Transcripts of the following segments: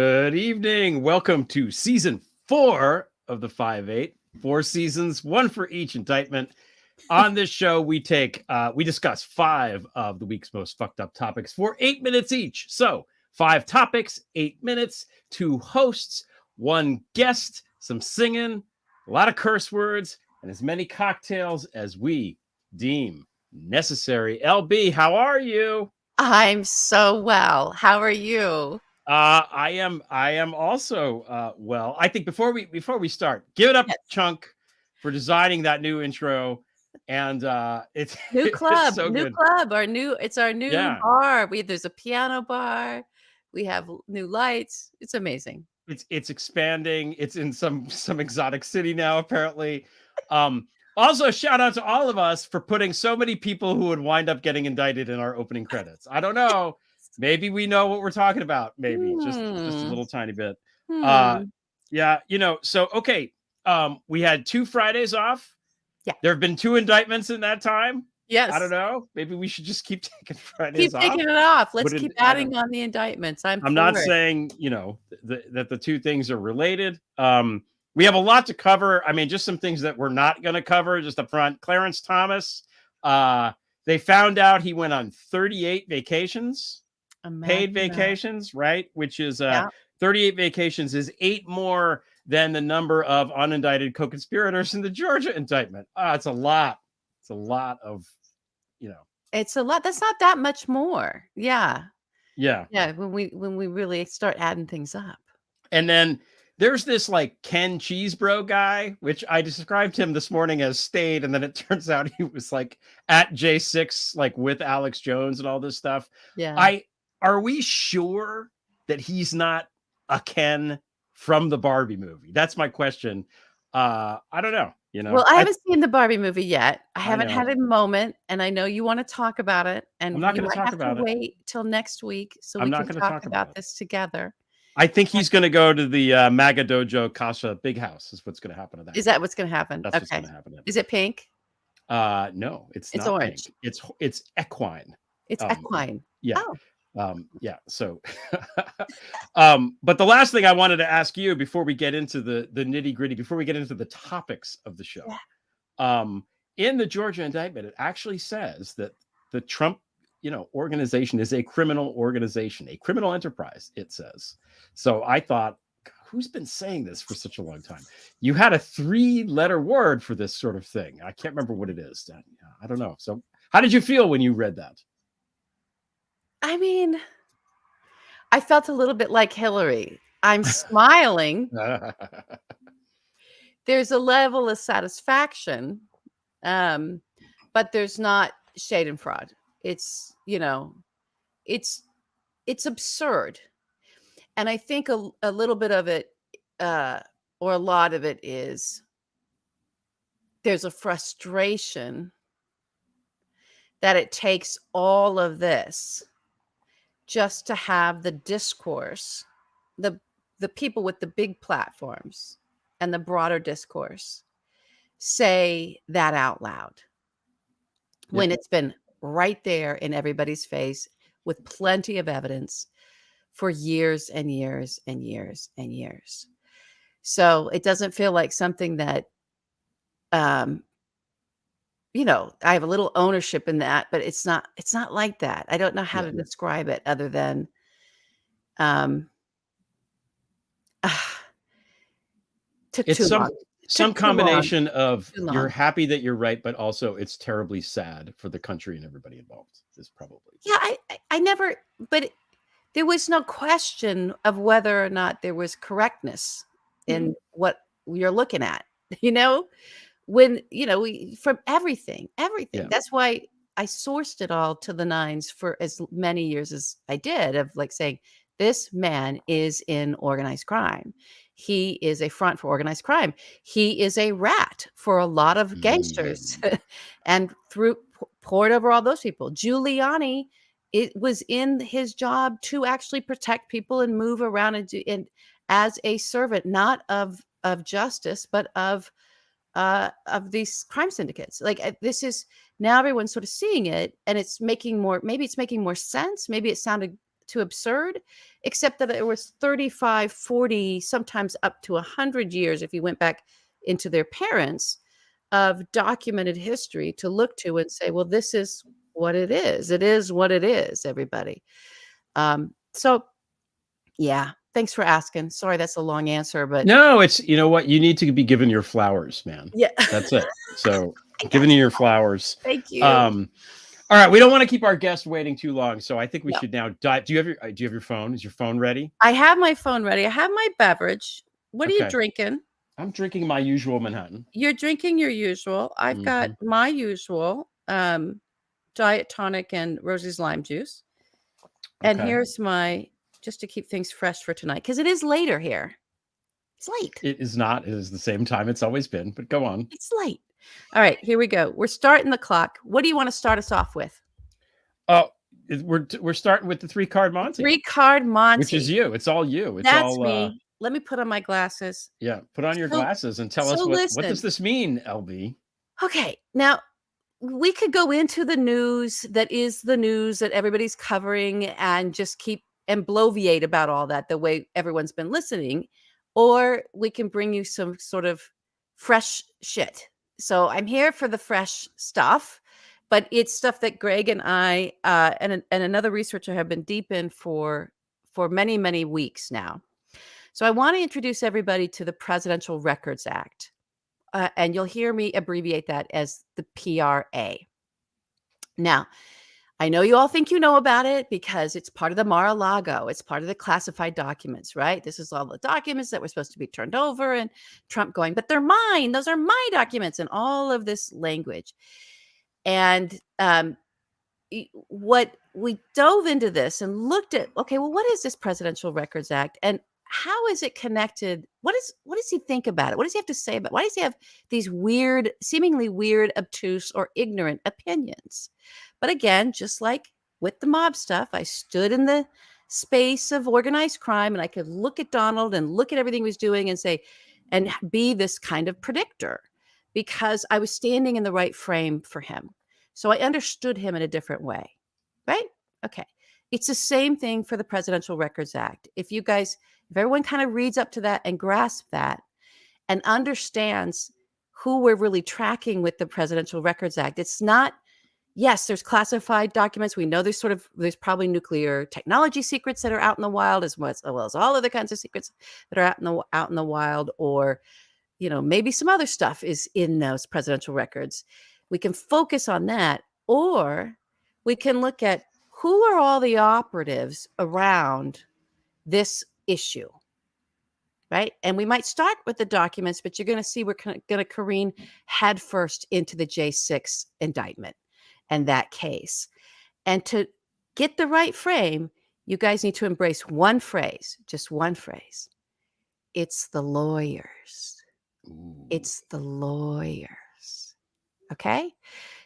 Good evening. Welcome to season 4 of the 5-8. 4 seasons, one for each indictment. On this show, we discuss 5 of the week's most fucked up topics for 8 minutes each. So 5 topics, 8 minutes, 2 hosts, 1 guest, some singing, a lot of curse words, and as many cocktails as we deem necessary. LB, how are you? I'm so well. How are you? I am also well. I think before we start, give it up, Yes. Chunk, for designing that new intro. And it's New club, it's so new good. club. It's our new Yeah. bar. There's a piano bar. We have new lights. It's amazing. It's expanding. It's in some exotic city now, apparently. Also, shout out to all of us for putting so many people who would wind up getting indicted in our opening credits. I don't know. Maybe we know what we're talking about. Maybe just a little tiny bit. Yeah, so okay. We had 2 Fridays off. Yeah. There have been 2 indictments in that time. Yes. I don't know. Maybe we should just keep taking Fridays off. Keep taking it off. Let's keep adding on the indictments. I'm not saying, that the 2 things are related. We have a lot to cover. I mean, just some things that we're not going to cover just up front. Clarence Thomas, they found out he went on 38 vacations. Paid vacations, right? Which is 38 vacations is 8 more than the number of unindicted co-conspirators in the Georgia indictment. It's a lot. It's a lot of, It's a lot. That's not that much more. Yeah. Yeah. Yeah. When we really start adding things up. And then there's this like Ken Cheesebro guy, which I described him this morning as stayed, and then it turns out he was like at J6, like with Alex Jones and all this stuff. Yeah. Are we sure that he's not a Ken from the Barbie movie? That's my question. I don't know. Well, I haven't seen the Barbie movie yet. I haven't know. had a moment, and I know you want to talk about it. And I'm not you going to might talk have to about it. wait till next week so I'm we not can going to talk talk about about this together. I think he's going to go to the MAGA Dojo Casa Big House. Is what's going to happen to that. Is that what's going to happen? That's what's going to happen. Is it pink? No, it's not orange. Pink. It's equine. It's equine. Yeah. Oh. Yeah. So, but the last thing I wanted to ask you before we get into the nitty gritty, before we get into the topics of the show, in the Georgia indictment, it actually says that the Trump, organization is a criminal organization, a criminal enterprise. It says. So I thought, who's been saying this for such a long time? You had a 3-letter word for this sort of thing. I can't remember what it is. I don't know. So how did you feel when you read that? I mean, I felt a little bit like Hillary. I'm smiling. There's a level of satisfaction, but there's not shade and fraud. It's, it's absurd. And I think a little bit of it, or a lot of it is there's a frustration that it takes all of this just to have the discourse, the people with the big platforms and the broader discourse say that out loud when it's been right there in everybody's face with plenty of evidence for years and years and years and years. So it doesn't feel like something that, I have a little ownership in that, but it's not like that. I don't know how to describe it other than, it's some combination of you're happy that you're right, but also it's terribly sad for the country and everybody involved is probably. Yeah. I never, but there was no question of whether or not there was correctness in what you're looking at, when, from everything. Yeah. That's why I sourced it all to the nines for as many years as I did, of like saying, this man is in organized crime. He is a front for organized crime. He is a rat for a lot of gangsters and poured over all those people. Giuliani, it was in his job to actually protect people and move around and as a servant, not of justice, but of these crime syndicates. Like this is now everyone's sort of seeing it, and it's making more. Maybe it's making more sense. Maybe it sounded to absurd, except that it was 35, 40, sometimes up to 100 years, if you went back into their parents, of documented history to look to and say, well, this is what it is. It is what it is, everybody. So, yeah, thanks for asking. Sorry, that's a long answer, but no, it's, you know what? You need to be given your flowers, man. yeah, That's it. So giving you your flowers. thank you. All right, we don't want to keep our guest waiting too long, so I think we No. should now dive. Do you have your phone? Is your phone ready? I have my phone ready. I have my beverage. What are you Okay. drinking? I'm drinking my usual Manhattan. You're drinking your usual. I've got my usual diet tonic and Rosie's lime juice. And Okay. here's my, just to keep things fresh for tonight, because it is later here. It's late. It is not. It is the same time it's always been, but go on. It's late. All right, here we go. We're starting the clock. What do you want to start us off with? Oh, we're starting with the 3-card Monty. 3-card Monty. Which is you. It's all you. It's That's all me. Let me put on my glasses. Yeah, put on your glasses and tell us what does this mean, LB? Okay, now we could go into the news that is the news that everybody's covering and just keep and bloviate about all that the way everyone's been listening, or we can bring you some sort of fresh shit. So I'm here for the fresh stuff, but it's stuff that Greg and I and another researcher have been deep in for many, many weeks now. So I want to introduce everybody to the Presidential Records Act. And you'll hear me abbreviate that as the PRA. Now, I know you all think you know about it because it's part of the Mar-a-Lago. It's part of the classified documents, right? This is all the documents that were supposed to be turned over, and Trump going, but they're mine. Those are my documents, and all of this language. And what we dove into this and looked at, okay, well, what is this Presidential Records Act? And how is it connected? What does he think about it? What does he have to say about it? Why does he have these weird, seemingly weird, obtuse, or ignorant opinions? But again, just like with the mob stuff, I stood in the space of organized crime and I could look at Donald and look at everything he was doing and say, and be this kind of predictor because I was standing in the right frame for him. So I understood him in a different way, right? Okay. It's the same thing for the Presidential Records Act. If everyone kind of reads up to that and grasps that and understands who we're really tracking with the Presidential Records Act, it's not, yes, there's classified documents. We know there's probably nuclear technology secrets that are out in the wild as well as all other kinds of secrets that are out in the wild, or, maybe some other stuff is in those presidential records. We can focus on that, or we can look at who are all the operatives around this issue, right? And we might start with the documents, but you're going to see we're going to careen headfirst into the J6 indictment and that case. And to get the right frame, you guys need to embrace one phrase, just one phrase. It's the lawyers. Ooh. It's the lawyers. Okay?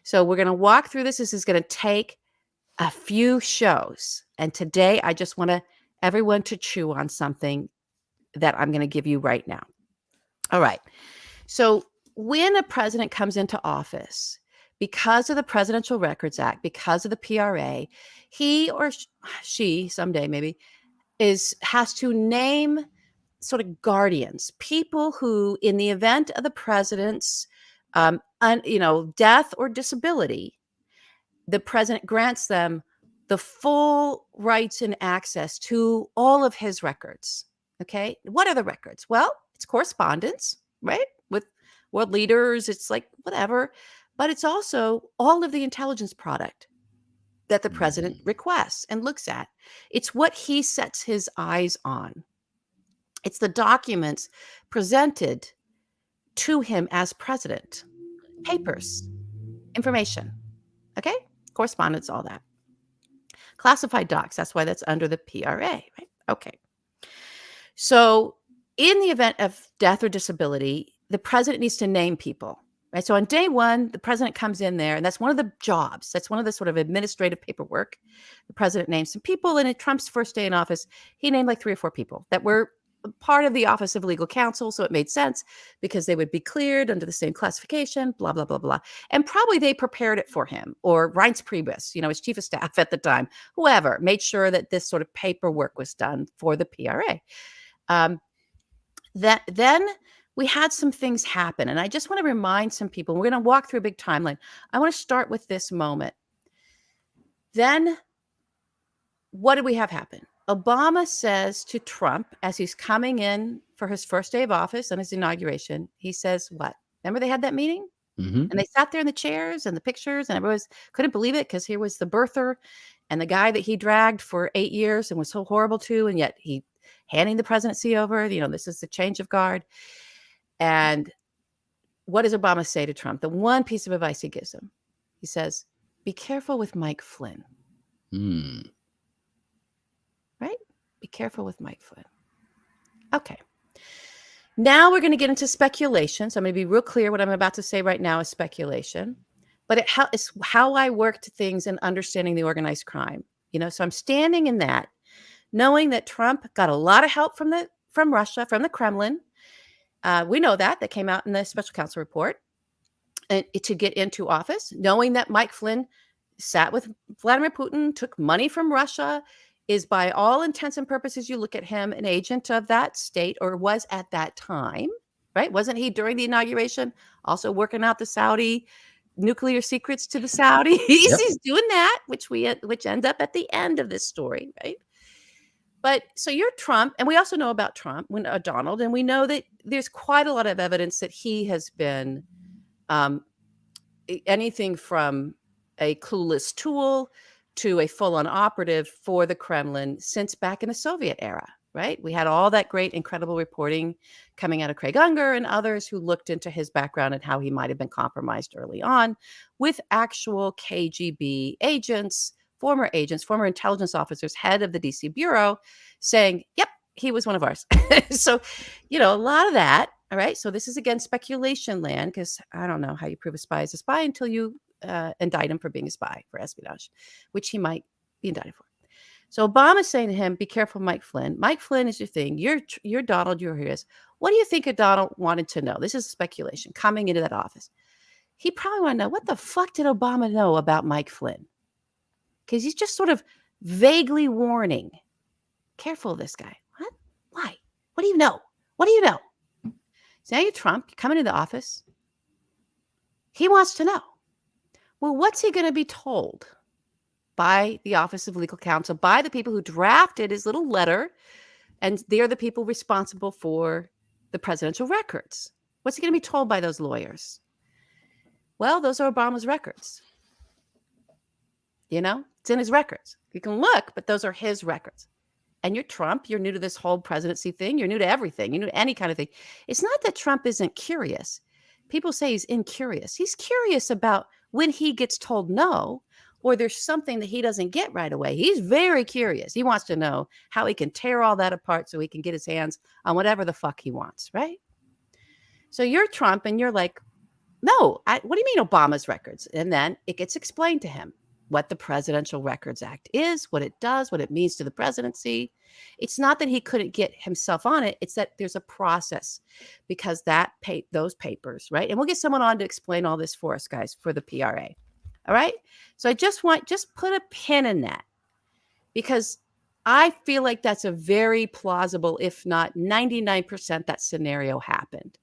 So we're going to walk through this. This is going to take a few shows. And today I just want everyone to chew on something that I'm going to give you right now. All right. So when a president comes into office, because of the Presidential Records Act, because of the PRA, he or she someday maybe has to name sort of guardians, people who, in the event of the president's death or disability, the president grants them the full rights and access to all of his records. Okay. What are the records? Well, it's correspondence, right? With world leaders. It's like whatever, but it's also all of the intelligence product that the president requests and looks at. It's what he sets his eyes on. It's the documents presented to him as president, papers, information. Okay. Correspondence, all that. Classified docs. That's why that's under the PRA, right? Okay. So in the event of death or disability, the president needs to name people, right? So on day one, the president comes in there, and that's one of the jobs. That's one of the sort of administrative paperwork. The president names some people, and at Trump's first day in office, he named like 3 or 4 people that were part of the Office of Legal Counsel, so it made sense because they would be cleared under the same classification, blah, blah, blah, blah. And probably they prepared it for him, or Reince Priebus, his chief of staff at the time, whoever, made sure that this sort of paperwork was done for the PRA. Then we had some things happen, and I just want to remind some people, we're going to walk through a big timeline. I want to start with this moment. Then what did we have happen? Obama says to Trump, as he's coming in for his first day of office on his inauguration, he says, what? Remember they had that meeting? Mm-hmm. And they sat there in the chairs and the pictures, and everyone couldn't believe it because here was the birther and the guy that he dragged for 8 years and was so horrible to, and yet he handing the presidency over. This is the change of guard. And what does Obama say to Trump? The one piece of advice he gives him, he says, be careful with Mike Flynn. Right? Be careful with Mike Flynn. Okay. Now we're going to get into speculation. So I'm going to be real clear. What I'm about to say right now is speculation, but it's how I worked things in understanding the organized crime. So I'm standing in that, knowing that Trump got a lot of help from Russia, from the Kremlin. We know that came out in the special counsel report, and to get into office, knowing that Mike Flynn sat with Vladimir Putin, took money from Russia, is by all intents and purposes, you look at him, an agent of that state, or was at that time, right? Wasn't he during the inauguration also working out the Saudi nuclear secrets to the Saudis? Yep. He's doing that, which end up at the end of this story, right? But so you're Trump, and we also know about Trump, Donald, and we know that there's quite a lot of evidence that he has been anything from a clueless tool to a full-on operative for the Kremlin since back in the Soviet era, right? We had all that great, incredible reporting coming out of Craig Unger and others who looked into his background and how he might have been compromised early on with actual KGB agents, former intelligence officers, head of the DC bureau, saying, yep, he was one of ours. So, a lot of that. All right. So this is, again, speculation land, because I don't know how you prove a spy is a spy until you indict him for being a spy, for espionage, which he might be indicted for. So Obama's saying to him, be careful, Mike Flynn. Mike Flynn is your thing. You're Donald. You're his. What do you think Donald wanted to know? This is speculation coming into that office. He probably wanted to know, what the fuck did Obama know about Mike Flynn? Because he's just sort of vaguely warning. Careful of this guy. What? Why? What do you know? What do you know? So now you're Trump. You come into the office. He wants to know. Well, what's he going to be told by the Office of Legal Counsel, by the people who drafted his little letter, and they're the people responsible for the presidential records? What's he going to be told by those lawyers? Well, those are Obama's records. It's in his records. You can look, but those are his records. And you're Trump. You're new to this whole presidency thing. You're new to everything. You're new to any kind of thing. It's not that Trump isn't curious. People say he's incurious. He's curious about when he gets told no, or there's something that he doesn't get right away. He's very curious. He wants to know how he can tear all that apart so he can get his hands on whatever the fuck he wants, right? So you're Trump, and you're like, no, what do you mean Obama's records? And then it gets explained to him what the Presidential Records Act is, what it does, what it means to the presidency. It's not that he couldn't get himself on it. It's that there's a process, because those papers, right? And we'll get someone on to explain all this for us, guys, for the PRA. All right. So I just put a pin in that, because I feel like that's a very plausible, if not 99%, that scenario happened.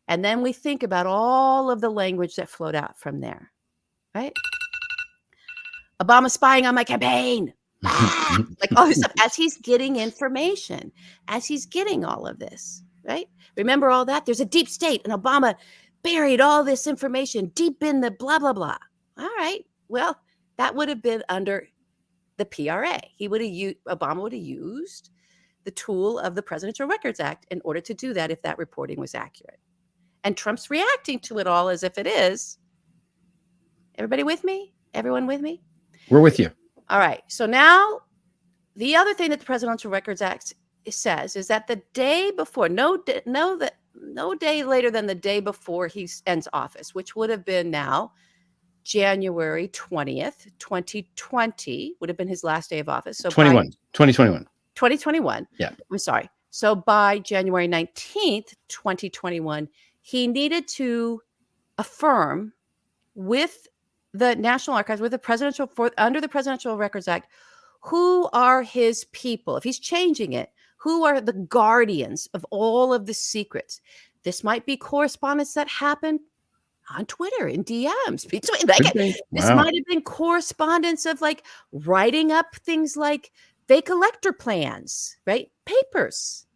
And then we think about all of the language that flowed out from there, right? Obama spying on my campaign. Like all this stuff, as he's getting information, as he's getting all of this, right? Remember all that? There's a deep state, and Obama buried all this information deep in the blah, blah, blah. All right. Well, that would have been under the PRA. Obama would have used the tool of the Presidential Records Act in order to do that if that reporting was accurate. And Trump's reacting to it all as if it is. Everybody with me? Everyone with me? We're with you. All right. So now the other thing that the Presidential Records Act says is that the day before, no day later than the day before he ends office, which would have been now January 20th, 2020, would have been his last day of office. So 2021. 2021. Yeah. I'm sorry. So by January 19th, 2021, he needed to affirm with the National Archives, with the under the Presidential Records Act, who are his people. If he's changing it, who are the guardians of all of the secrets? This might be correspondence that happened on Twitter in DMs between this might have been correspondence of like writing up things like fake elector plans, right? Papers.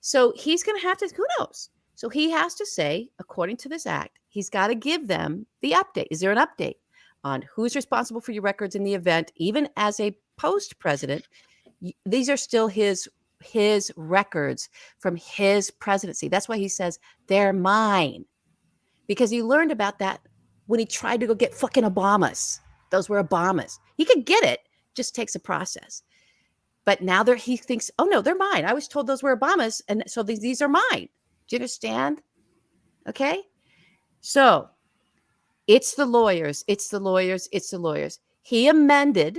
So he's going to have to, who knows? So he has to say, according to this act, he's got to give them the update. Is there an update on who's responsible for your records in the event? Even as a post president, these are still his records from his presidency. That's why he says they're mine, because he learned about that when he tried to go get fucking Obama's. Those were Obama's. He could get it, just takes a process. But now he thinks, oh no, they're mine. I was told those were Obama's, and so these are mine. Do you understand? Okay. So it's the lawyers. He amended,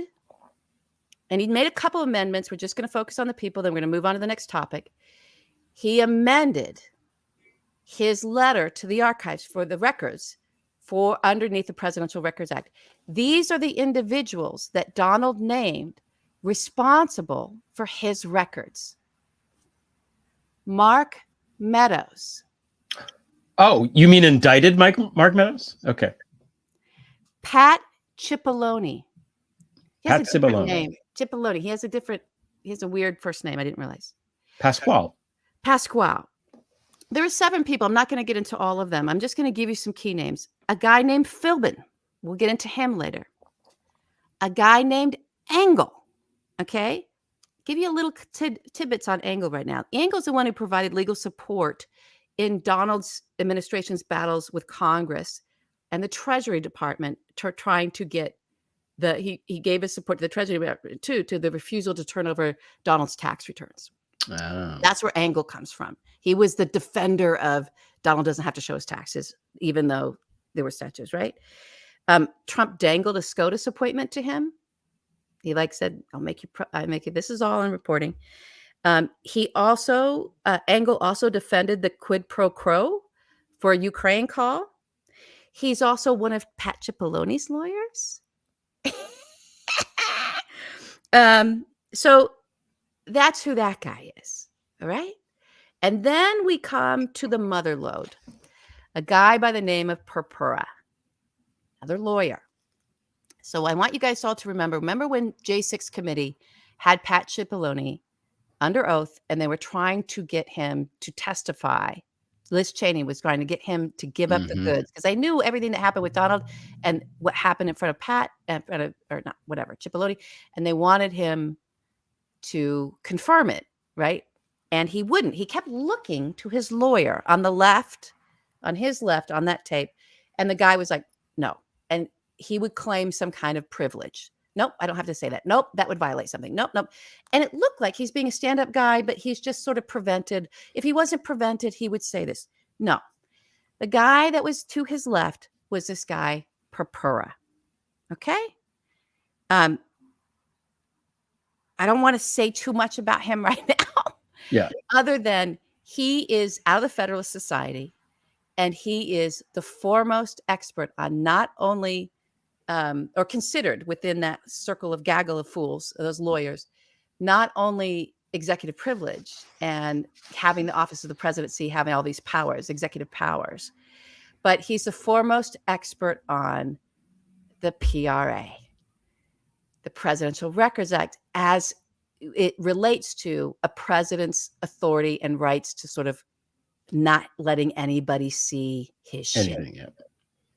and he made a couple of amendments. We're just going to focus on the people. Then we're going to move on to the next topic. He amended his letter to the archives for the records for underneath the Presidential Records Act. These are the individuals that Donald named responsible for his records. Mark Meadows. Oh, you mean indicted Mark Meadows? Okay. Pat Cipollone. Pat Cipollone. Cipollone. He has a weird first name. I didn't realize. Pasquale. There are 7 people. I'm not going to get into all of them. I'm just going to give you some key names. A guy named Philbin. We'll get into him later. A guy named Engel. Okay. Give you a little tidbits on Engel right now. Engel's the one who provided legal support in Donald's administration's battles with Congress and the Treasury Department trying to get he gave his support to the Treasury Department to the refusal to turn over Donald's tax returns. Oh. That's where Engel comes from. He was the defender of Donald doesn't have to show his taxes, even though there were statutes, right? Trump dangled a SCOTUS appointment to him. He said, I make you, this is all in reporting. Engel also defended the quid pro quo for a Ukraine call. He's also one of Pat Cipollone's lawyers. So that's who that guy is. All right. And then we come to the mother lode, a guy by the name of Purpura, another lawyer. So I want you guys all to remember when J6 committee had Pat Cipollone under oath and they were trying to get him to testify. Liz Cheney was trying to get him to give up the goods because they knew everything that happened with Donald and what happened in front of Pat, Cipollone, and they wanted him to confirm it, right? And he wouldn't. He kept looking to his lawyer on his left on that tape, and the guy was like, no. And he would claim some kind of privilege. Nope, I don't have to say that. Nope, that would violate something. Nope. And it looked like he's being a stand-up guy, but he's just sort of prevented. If he wasn't prevented, he would say this. No. The guy that was to his left was this guy, Purpura. Okay? I don't want to say too much about him right now. Yeah. Other than he is out of the Federalist Society, and he is the foremost expert on not only or considered within that circle of gaggle of fools, those lawyers, not only executive privilege and having the office of the presidency, having all these powers, executive powers, but he's the foremost expert on the PRA, the Presidential Records Act, as it relates to a president's authority and rights to sort of not letting anybody see his shit.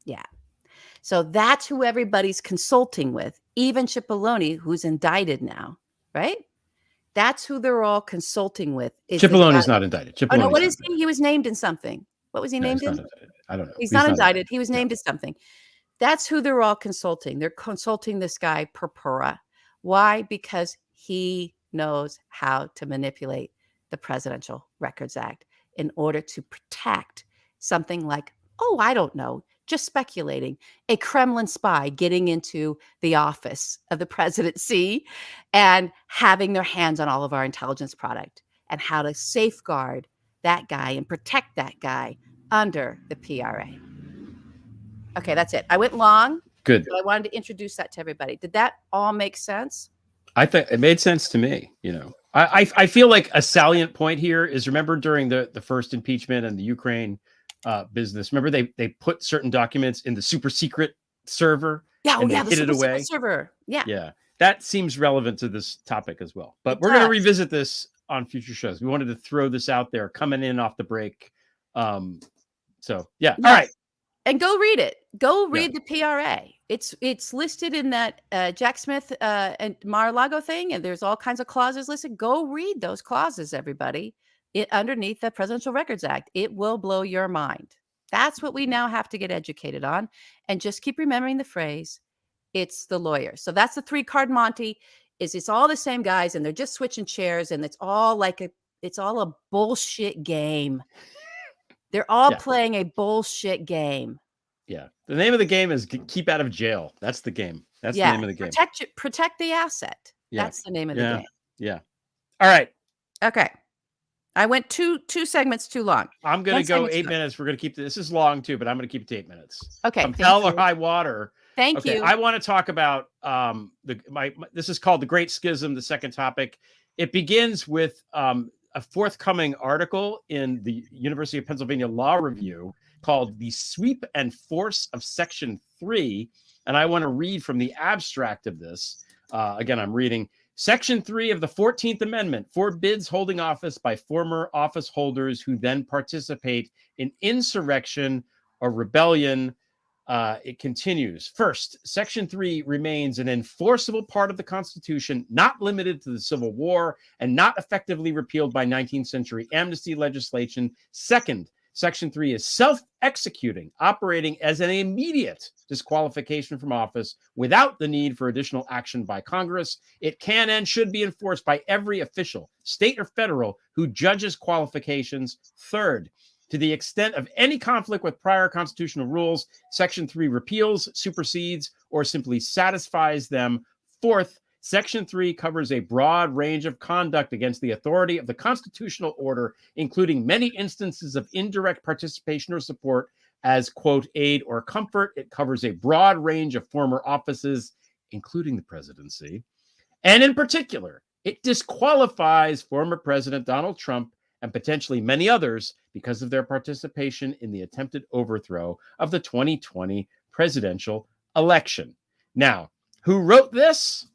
Yeah. So that's who everybody's consulting with, even Cipollone, who's indicted now, right? That's who they're all consulting with. Cipollone's not indicted. Oh, no, what is he? He was named in something. What was he named in? I don't know. He's not indicted. He was named in something. That's who they're all consulting. They're consulting this guy, Purpura. Why? Because he knows how to manipulate the Presidential Records Act in order to protect something like, oh, I don't know, just speculating, a Kremlin spy getting into the office of the presidency and having their hands on all of our intelligence product and how to safeguard that guy and protect that guy under the PRA. Okay, that's it. I went long. Good. But I wanted to introduce that to everybody. Did that all make sense? I think it made sense to me. I feel like a salient point here is, remember during the first impeachment and the Ukraine business, remember they put certain documents in the super secret server and they hid it away. Server. Yeah. That seems relevant to this topic as well. But we're going to revisit this on future shows. We wanted to throw this out there coming in off the break. So yeah. Yes. All right. And go read it. Go read the PRA. It's listed in that Jack Smith and Mar-a-Lago thing, and there's all kinds of clauses listed. Go read those clauses, everybody. Underneath the Presidential Records Act. It will blow your mind. That's what we now have to get educated on. And just keep remembering the phrase, it's the lawyer. So that's the 3-card Monty. It's all the same guys, and they're just switching chairs, and it's all a bullshit game. They're all playing a bullshit game. Yeah. The name of the game is keep out of jail. That's the game. That's the name of the game. Protect the asset. Yeah. That's the name of the game. Yeah. All right. Okay. I went two segments too long. I'm going to go 8 minutes. We're going to keep this is long too, but I'm going to keep it to 8 minutes. Okay. From hell or high water. Thank you. I want to talk about this is called The Great Schism, the second topic. It begins with a forthcoming article in the University of Pennsylvania Law Review called The Sweep and Force of Section 3. And I want to read from the abstract of this. Again, I'm reading. Section 3 of the 14th Amendment forbids holding office by former office holders who then participate in insurrection or rebellion. It continues. First, Section 3 remains an enforceable part of the Constitution, not limited to the Civil War and not effectively repealed by 19th century amnesty legislation. Second, Section 3 is self-executing, operating as an immediate disqualification from office without the need for additional action by Congress. It can and should be enforced by every official, state or federal, who judges qualifications. Third, to the extent of any conflict with prior constitutional rules, Section 3 repeals, supersedes, or simply satisfies them. Fourth, Section 3 covers a broad range of conduct against the authority of the constitutional order, including many instances of indirect participation or support as, quote, aid or comfort. It covers a broad range of former offices, including the presidency. And in particular, it disqualifies former President Donald Trump and potentially many others because of their participation in the attempted overthrow of the 2020 presidential election. Now, who wrote this?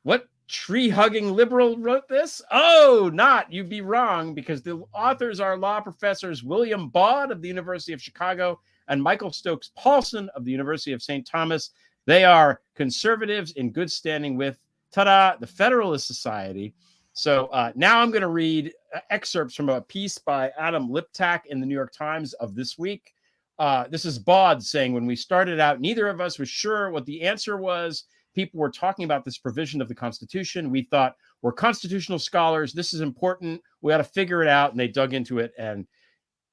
What tree-hugging liberal wrote this? Oh, you'd be wrong, because the authors are law professors William Baud of the University of Chicago and Michael Stokes Paulson of the University of St. Thomas. They are conservatives in good standing with, the Federalist Society. So now I'm going to read excerpts from a piece by Adam Liptak in the New York Times of this week. This is Baud saying, when we started out, neither of us was sure what the answer was. People were talking about this provision of the Constitution. We thought, we're constitutional scholars. This is important. We ought to figure it out. And they dug into it. And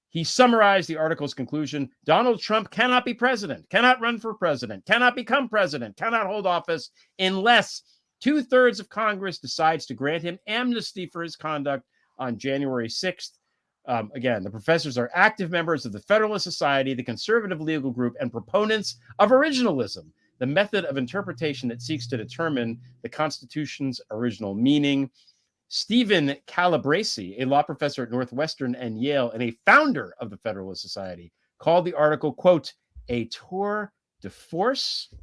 he summarized the article's conclusion. Donald Trump cannot be president, cannot run for president, cannot become president, cannot hold office unless 2/3 of Congress decides to grant him amnesty for his conduct on January 6th. Again, the professors are active members of the Federalist Society, the conservative legal group, and proponents of originalism, the method of interpretation that seeks to determine the Constitution's original meaning. Stephen Calabresi, a law professor at Northwestern and Yale and a founder of the Federalist Society, called the article, quote, a tour de force.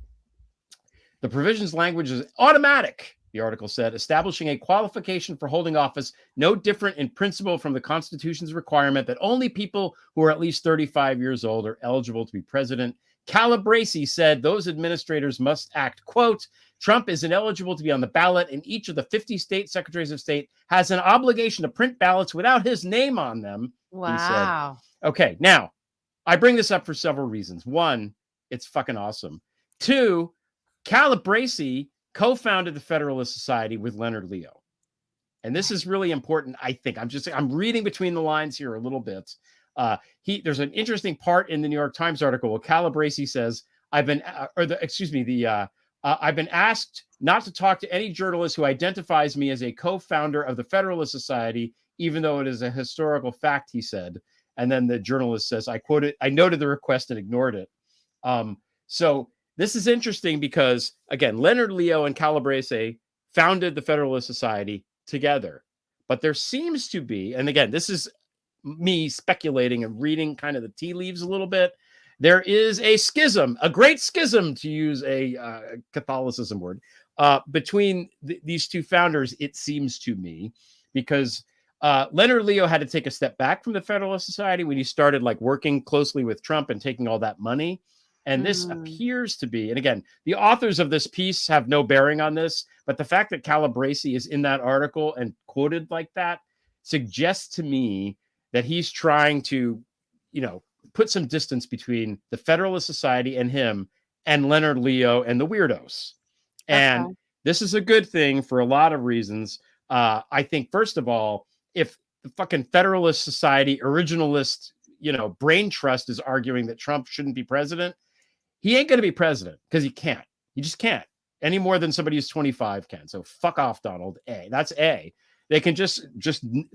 The provision's language is automatic, the article said, establishing a qualification for holding office no different in principle from the Constitution's requirement that only people who are at least 35 years old are eligible to be president. Calabresi said those administrators must act, quote, Trump is ineligible to be on the ballot, and each of the 50 state secretaries of state has an obligation to print ballots without his name on them. Wow. He said. Okay, now, I bring this up for several reasons. One, it's fucking awesome. Two, Calabresi co-founded the Federalist Society with Leonard Leo. And this is really important, I think. I'm reading between the lines here a little bit. There's an interesting part in the New York Times article where Calabresi says, I've been asked not to talk to any journalist who identifies me as a co-founder of the Federalist Society, even though it is a historical fact, he said. And then the journalist says, I quoted, I noted the request and ignored it. So this is interesting because, again, Leonard Leo and Calabrese founded the Federalist Society together. But there seems to be, and again, this is me speculating and reading kind of the tea leaves a little bit. There is a schism, a great schism, to use a Catholicism word, between these two founders, it seems to me, because Leonard Leo had to take a step back from the Federalist Society when he started like working closely with Trump and taking all that money. And this appears to be, and again, the authors of this piece have no bearing on this, but the fact that Calabrese is in that article and quoted like that suggests to me that he's trying to, you know, put some distance between the Federalist Society and him and Leonard Leo and the weirdos. And this is a good thing for a lot of reasons. I think, first of all, if the fucking Federalist Society originalist, you know, brain trust is arguing that Trump shouldn't be president, he ain't going to be president because he can't. He just can't any more than somebody who's 25 can. So fuck off, Donald. A. That's A. They can just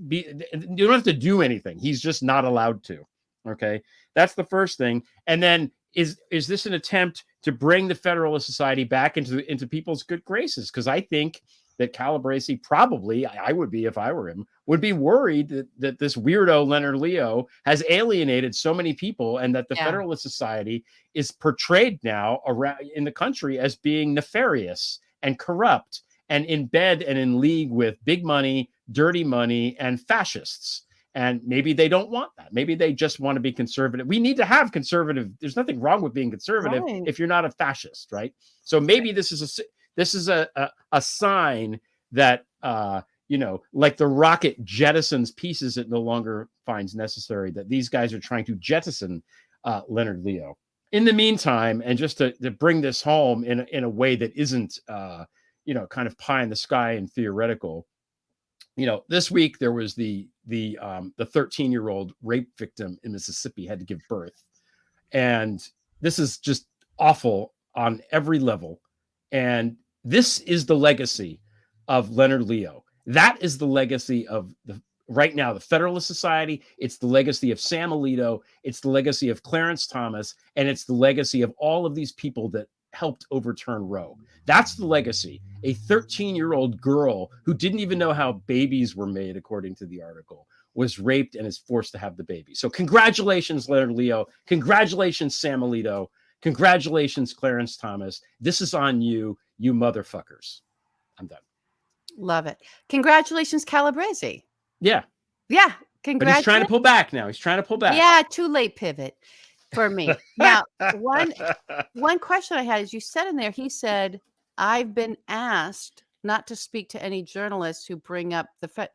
be, you don't have to do anything. He's just not allowed to. Okay. That's the first thing. And then is this an attempt to bring the Federalist Society back into people's good graces? Because I think that Calabrese probably, I would be if I were him, would be worried that this weirdo Leonard Leo has alienated so many people, and that the Federalist Society is portrayed now around in the country as being nefarious and corrupt and in bed and in league with big money, dirty money, and fascists. And maybe they don't want that. Maybe they just want to be conservative. We need to have conservative. There's nothing wrong with being conservative if you're not a fascist, right? So maybe this is a sign that, you know, like the rocket jettisons pieces it no longer finds necessary, that these guys are trying to jettison Leonard Leo. In the meantime, and just to bring this home in a way that isn't, you know, kind of pie in the sky and theoretical, you know, this week there was the 13-year-old rape victim in Mississippi had to give birth. And this is just awful on every level. And this is the legacy of Leonard Leo. That is the legacy of right now, the Federalist Society. It's the legacy of Sam Alito. It's the legacy of Clarence Thomas. And it's the legacy of all of these people that helped overturn Roe. That's the legacy. A 13-year-old girl who didn't even know how babies were made, according to the article, was raped and is forced to have the baby. So congratulations, Leonard Leo. Congratulations, Sam Alito. Congratulations, Clarence Thomas. This is on you, you motherfuckers. I'm done. Love it. Congratulations, Calabrese. Yeah. Yeah. But he's trying to pull back now. He's trying to pull back. Yeah, too late pivot for me. Now, one question I had is, you said in there, he said, I've been asked not to speak to any journalists who bring up the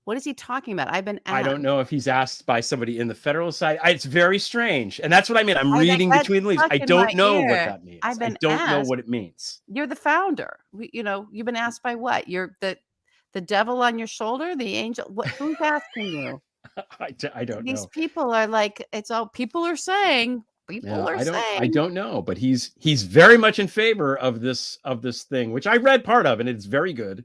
What is he talking about? I've been asked. I don't know if he's asked by somebody in the federal side. It's very strange. And that's what I mean. I'm reading between the leaves. I don't know what that means. I don't know what it means. You're the founder. You know, you've been asked by what? You're the devil on your shoulder, the angel. Who's asking you? I don't know. These people are like, it's all people are saying. I don't know, but he's very much in favor of this thing, which I read part of, and it's very good.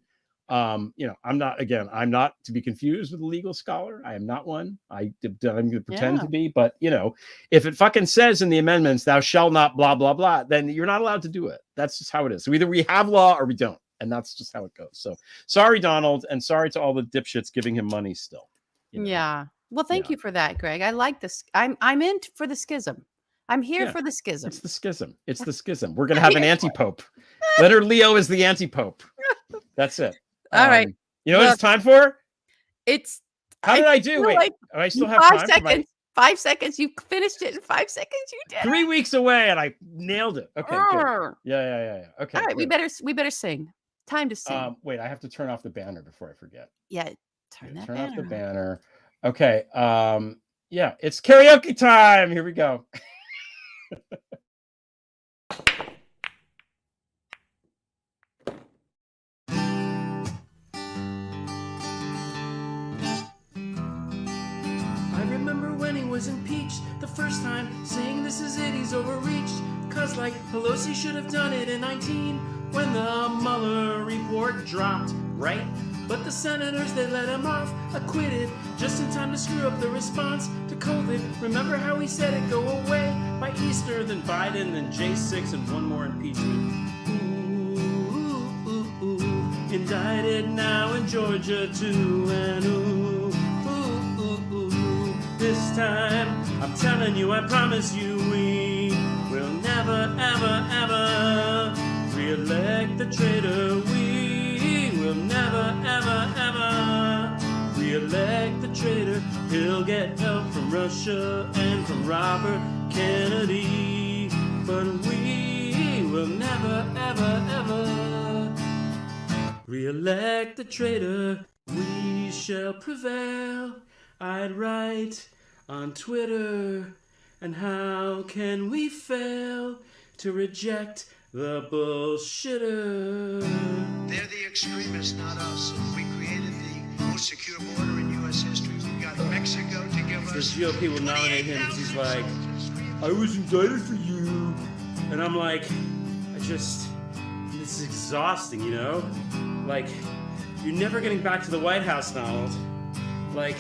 You know, I'm not to be confused with a legal scholar. I am not one. I'm going to pretend to be, but you know, if it fucking says in the amendments, thou shalt not blah, blah, blah, then you're not allowed to do it. That's just how it is. So either we have law or we don't. And that's just how it goes. So sorry, Donald. And sorry to all the dipshits giving him money still. You know? Yeah. Well, thank you for that, Greg. I like this. I'm in for the schism. I'm here for the schism. It's the schism. It's the schism. We're going to have an anti-pope. Leonard Leo is the anti-pope. That's it. All right. You know what it's time for? How did I do? Wait, like I still have 5 seconds. 5 seconds. You finished it in 5 seconds. You did. 3 weeks away, and I nailed it. Okay. Good. Yeah. Okay. All right. Good. We better sing. Time to sing. Wait, I have to turn off the banner before I forget. Yeah. Turn off the banner. Okay. Yeah, it's karaoke time. Here we go. I remember when he was impeached the first time, saying this is it, he's overreached. Cause like Pelosi should have done it in 19 when the Mueller report dropped, right? But the senators, they let him off, acquitted, just in time to screw up the response to COVID. Remember how he said it'd go away by Easter, then Biden, then J6, and one more impeachment. Indicted now in Georgia too, and this time, I'm telling you, I promise you, we will never, ever, ever re-elect the traitor. We will never, ever, ever re-elect the traitor. He'll get help from Russia and from Robert Kennedy, but we will never, ever, ever re-elect the traitor. We shall prevail, I'd write on Twitter. And how can we fail to reject the bullshitter? They're the extremists, not us. We created the most secure border in U.S. history. We've got Mexico to give us. The GOP will nominate him because he's like, I was indicted for you. And I'm like, this is exhausting, you know? Like, you're never getting back to the White House, Donald. Like,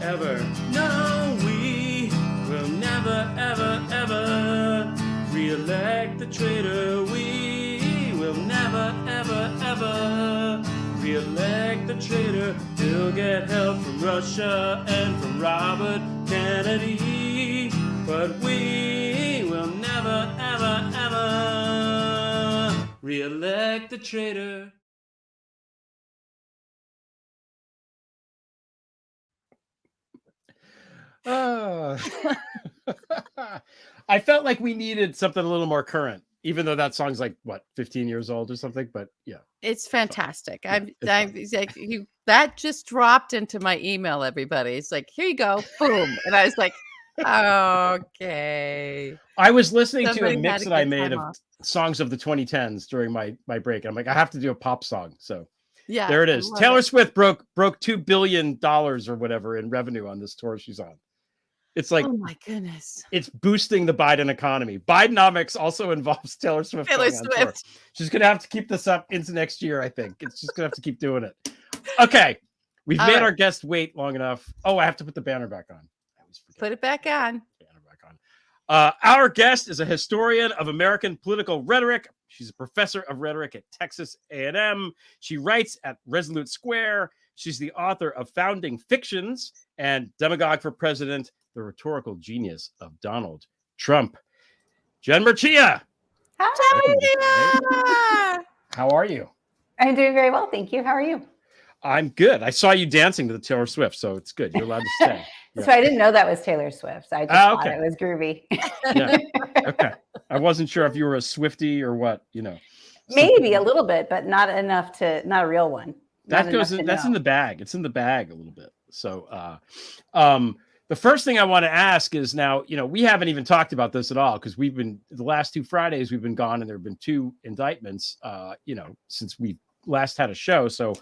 ever. No, we will never, ever, ever re-elect the traitor. We will never, ever, ever re-elect the traitor. He'll get help from Russia and from Robert Kennedy, but we will never, ever, ever re-elect the traitor. I felt like we needed something a little more current, even though that song's like what 15 years old or something. But yeah, It's fantastic. Yeah, it's Like, that just dropped into my email. Everybody, it's like, here you go, boom, and I was like, okay. I was listening Somebody to a mix had a that I good made time of off. songs of the 2010s during my break. I'm like, I have to do a pop song. So Yeah, there it I is. love Taylor it. Swift broke $2 billion or whatever in revenue on this tour she's on. It's like, Oh my goodness, it's boosting the Biden economy. Bidenomics also involves Taylor Swift. Taylor going on tour. Swift. She's going to have to keep this up into next year, I think. It's just going to have to keep doing it. Okay. We've All made right. our guest wait long enough. Oh, I have to put the banner back on. I always forget. Put it back on. Banner back on. Our guest is a historian of American political rhetoric. She's a professor of rhetoric at Texas A&M. She writes at Resolute Square. She's the author of Founding Fictions and Demagogue for President, the Rhetorical Genius of Donald Trump. Jen Mercieca. Hi. How are you? I'm doing very well, thank you. How are you? I'm good. I saw you dancing to the Taylor Swift, so it's good. You're allowed to stay. Yeah. So I didn't know that was Taylor Swift. I just thought it was groovy. Yeah. Okay. I wasn't sure if you were a Swiftie or what, you know. Maybe a little bit, but not enough to, not a real one. That goes in, that's in the bag. It's in the bag a little bit. So the first thing I want to ask is now, you know, we haven't even talked about this at all because we've been the last 2 Fridays we've been gone and there have been 2 indictments you know, since we last had a show. So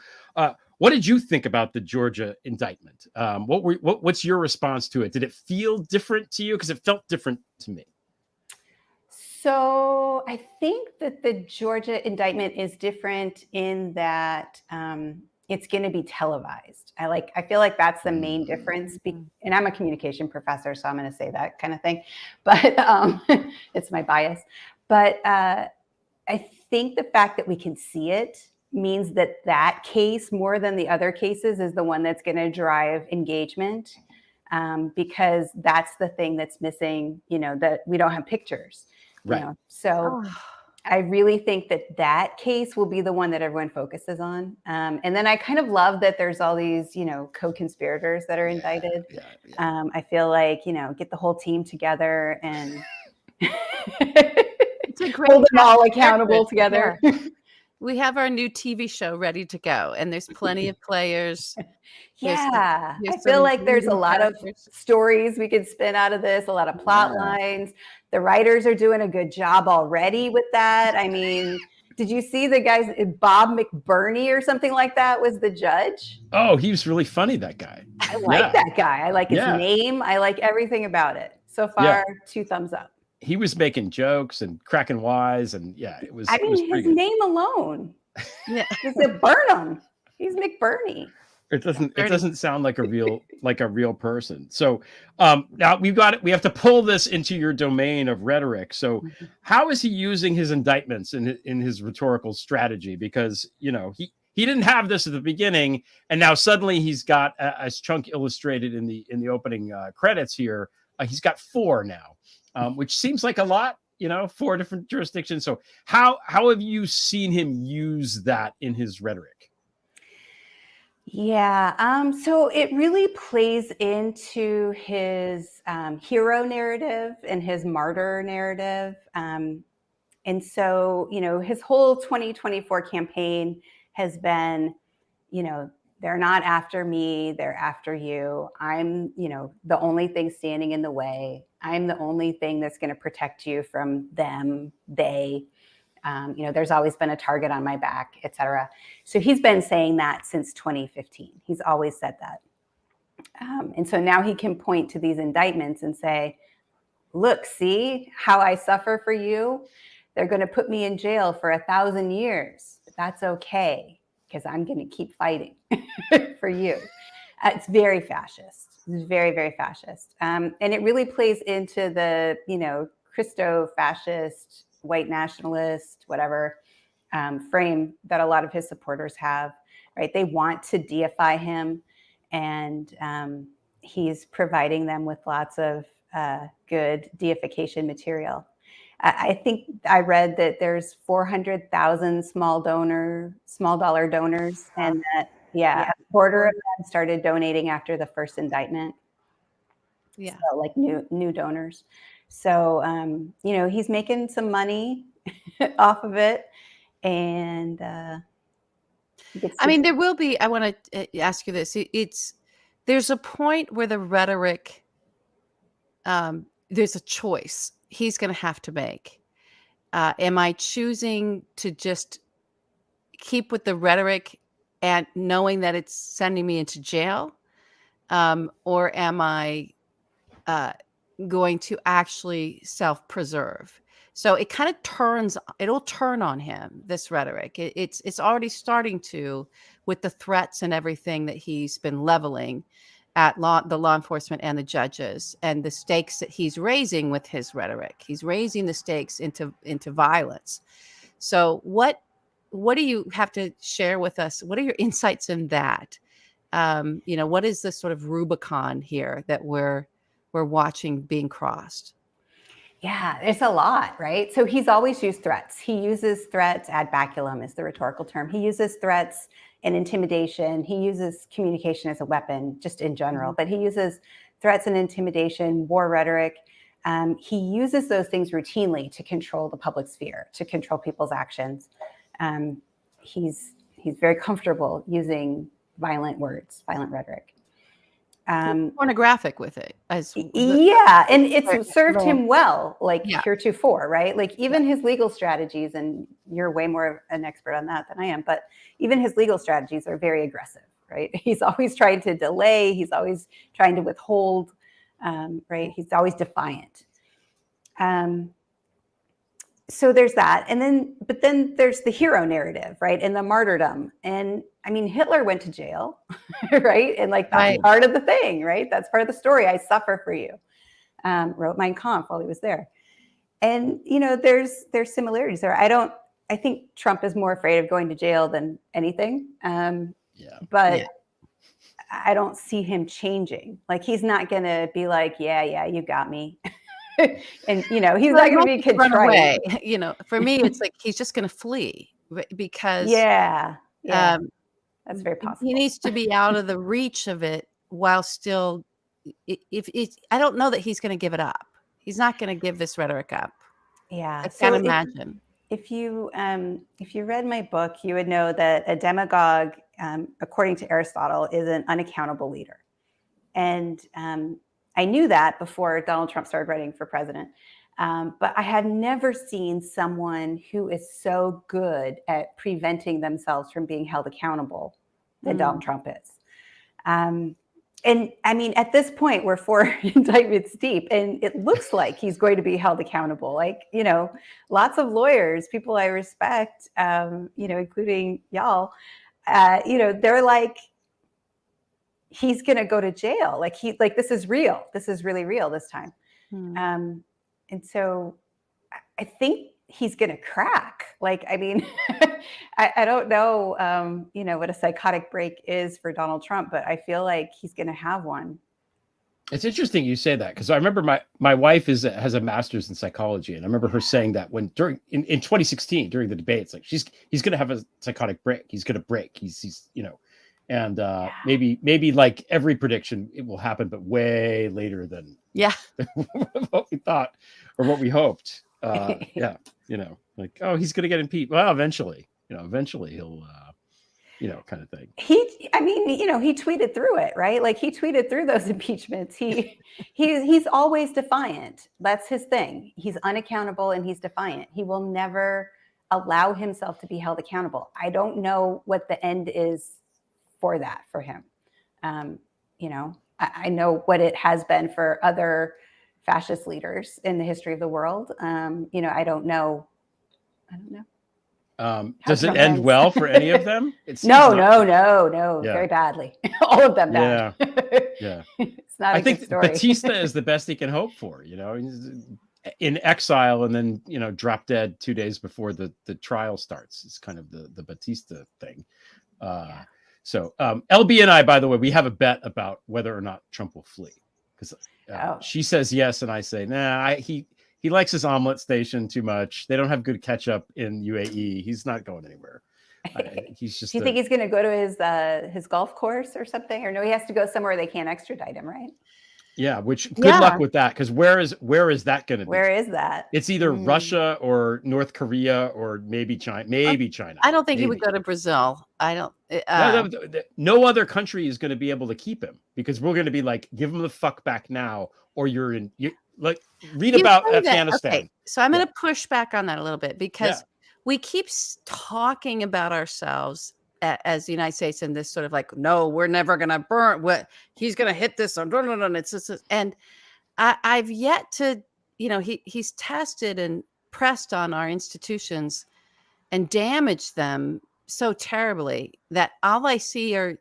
what did you think about the Georgia indictment? What's your response to it? Did it feel different to you? Because it felt different to me. So I think that the Georgia indictment is different in that it's going to be televised. I feel like that's the main difference. And I'm a communication professor, so I'm going to say that kind of thing, but it's my bias. But I think the fact that we can see it means that that case, more than the other cases, is the one that's going to drive engagement, because that's the thing that's missing, you know, that we don't have pictures. Right. You know? So I really think that that case will be the one that everyone focuses on. And then I kind of love that there's all these, you know, co-conspirators that are indicted. I feel like, you know, get the whole team together and It's a great hold them all cast of accountable characters. together. Yeah. We have our new TV show ready to go, and there's plenty of players. Yeah, there's I feel some like there's a leading lot of characters. stories we could spin out of this, a lot of plot lines. The writers are doing a good job already with that. I mean, did you see the guys, Bob McBurney or something like that was the judge? Oh, he was really funny, that guy. I like that guy. I like his name. I like everything about it. So far, 2 thumbs up. He was making jokes and cracking wise, and it was. I mean, his name alone. Yeah. Just to burn him. He's McBurney. It doesn't sound like a real person. So now we have to pull this into your domain of rhetoric. So how is he using his indictments in his rhetorical strategy? Because he didn't have this at the beginning, and now suddenly he's got, as Chunk illustrated in the opening credits here, he's got 4 now, which seems like a lot. 4 different jurisdictions. So how have you seen him use that in his rhetoric? Yeah, so it really plays into his hero narrative and his martyr narrative. And so, his whole 2024 campaign has been, they're not after me, they're after you. I'm, the only thing standing in the way. I'm the only thing that's going to protect you from them, they. There's always been a target on my back, et cetera. So he's been saying that since 2015. He's always said that. And so now he can point to these indictments and say, look, see how I suffer for you? They're going to put me in jail for 1,000 years. But that's okay, because I'm going to keep fighting for you. It's very fascist. It's very, very fascist. And it really plays into the, Christo-fascist, white nationalist, whatever frame that a lot of his supporters have, right? They want to deify him, and he's providing them with lots of good deification material. I think I read that there's 400,000 small dollar donors, and that a quarter of them started donating after the first indictment. Yeah, so, like new donors. So he's making some money off of it, and I mean, there will be. I want to ask you this. There's a point where the rhetoric, there's a choice he's going to have to make. Am I choosing to just keep with the rhetoric and knowing that it's sending me into jail, or am I going to actually self-preserve? So it kind of it'll turn on him, this rhetoric. It's already starting to, with the threats and everything that he's been leveling at the law enforcement and the judges, and the stakes that he's raising with his rhetoric. He's raising the stakes into violence. So what do you have to share with us? What are your insights in that? What is the sort of Rubicon here that we're watching being crossed? Yeah, it's a lot, right? So he's always used threats. He uses threats, ad baculum is the rhetorical term. He uses threats and intimidation. He uses communication as a weapon, just in general, but he uses threats and intimidation, war rhetoric. He uses those things routinely to control the public sphere, to control people's actions. He's very comfortable using violent words, violent rhetoric. Pornographic with it, and it's served him well, heretofore, right? Like even his legal strategies, and you're way more an expert on that than I am, but even his legal strategies are very aggressive, right? He's always trying to delay. He's always trying to withhold, right? He's always defiant. So there's that. But then there's the hero narrative, right? And the martyrdom. And I mean, Hitler went to jail, right? And that's part of the thing, right? That's part of the story. I suffer for you. Wrote Mein Kampf while he was there. And, there's similarities there. I think Trump is more afraid of going to jail than anything. But I don't see him changing. Like, he's not going to be like, yeah, you got me. And he's not going to be contrite. For me, it's like he's just going to flee because that's very possible. He needs to be out of the reach of it while still. I don't know that he's going to give it up. He's not going to give this rhetoric up. Yeah, I can't imagine. If you read my book, you would know that a demagogue, according to Aristotle, is an unaccountable leader, and I knew that before Donald Trump started running for president, but I had never seen someone who is so good at preventing themselves from being held accountable than Donald Trump is. And I mean, at this point, we're 4 indictments deep, and it looks like he's going to be held accountable. Lots of lawyers, people I respect, including y'all, they're like, he's going to go to jail. Like this is real. This is really real this time. And so I think he's going to crack. Like, I mean, I don't know, what a psychotic break is for Donald Trump, but I feel like he's going to have one. It's interesting you say that, because I remember my wife has a master's in psychology, and I remember her saying that when in 2016 during the debates, like he's going to have a psychotic break. He's going to break. He's and maybe like every prediction, it will happen, but way later than what we thought or what we hoped. Like, oh, he's going to get impeached. Well, eventually he'll, kind of thing. He tweeted through it, right? Like he tweeted through those impeachments. He's always defiant. That's his thing. He's unaccountable and he's defiant. He will never allow himself to be held accountable. I don't know what the end is for him. I know what it has been for other fascist leaders in the history of the world. I don't know. Does it end well for any of them? No, very badly. All of them bad. Yeah. It's not. I think Batista is the best he can hope for. He's in exile and then drop dead 2 days before the trial starts. It's kind of the Batista thing. So LB and I, by the way, we have a bet about whether or not Trump will flee, because she says yes and I say nah. He likes his omelet station too much. They don't have good ketchup in UAE. He's not going anywhere. He's just. Do you think he's going to go to his golf course or something? Or no, he has to go somewhere they can't extradite him, right? Yeah. Which good luck with that, because where is that going to be? Where is that? It's either Russia or North Korea or maybe China. China. I don't think he would go to Brazil. I don't. No other country is going to be able to keep him, because we're going to be like, give him the fuck back now, or like read about Afghanistan. Okay. So I'm going to push back on that a little bit, because we keep talking about ourselves as the United States in this sort of like, no, we're never going to burn. What he's going to hit this. No. It's just, and I've yet to, he's tested and pressed on our institutions and damaged them so terribly that all I see are,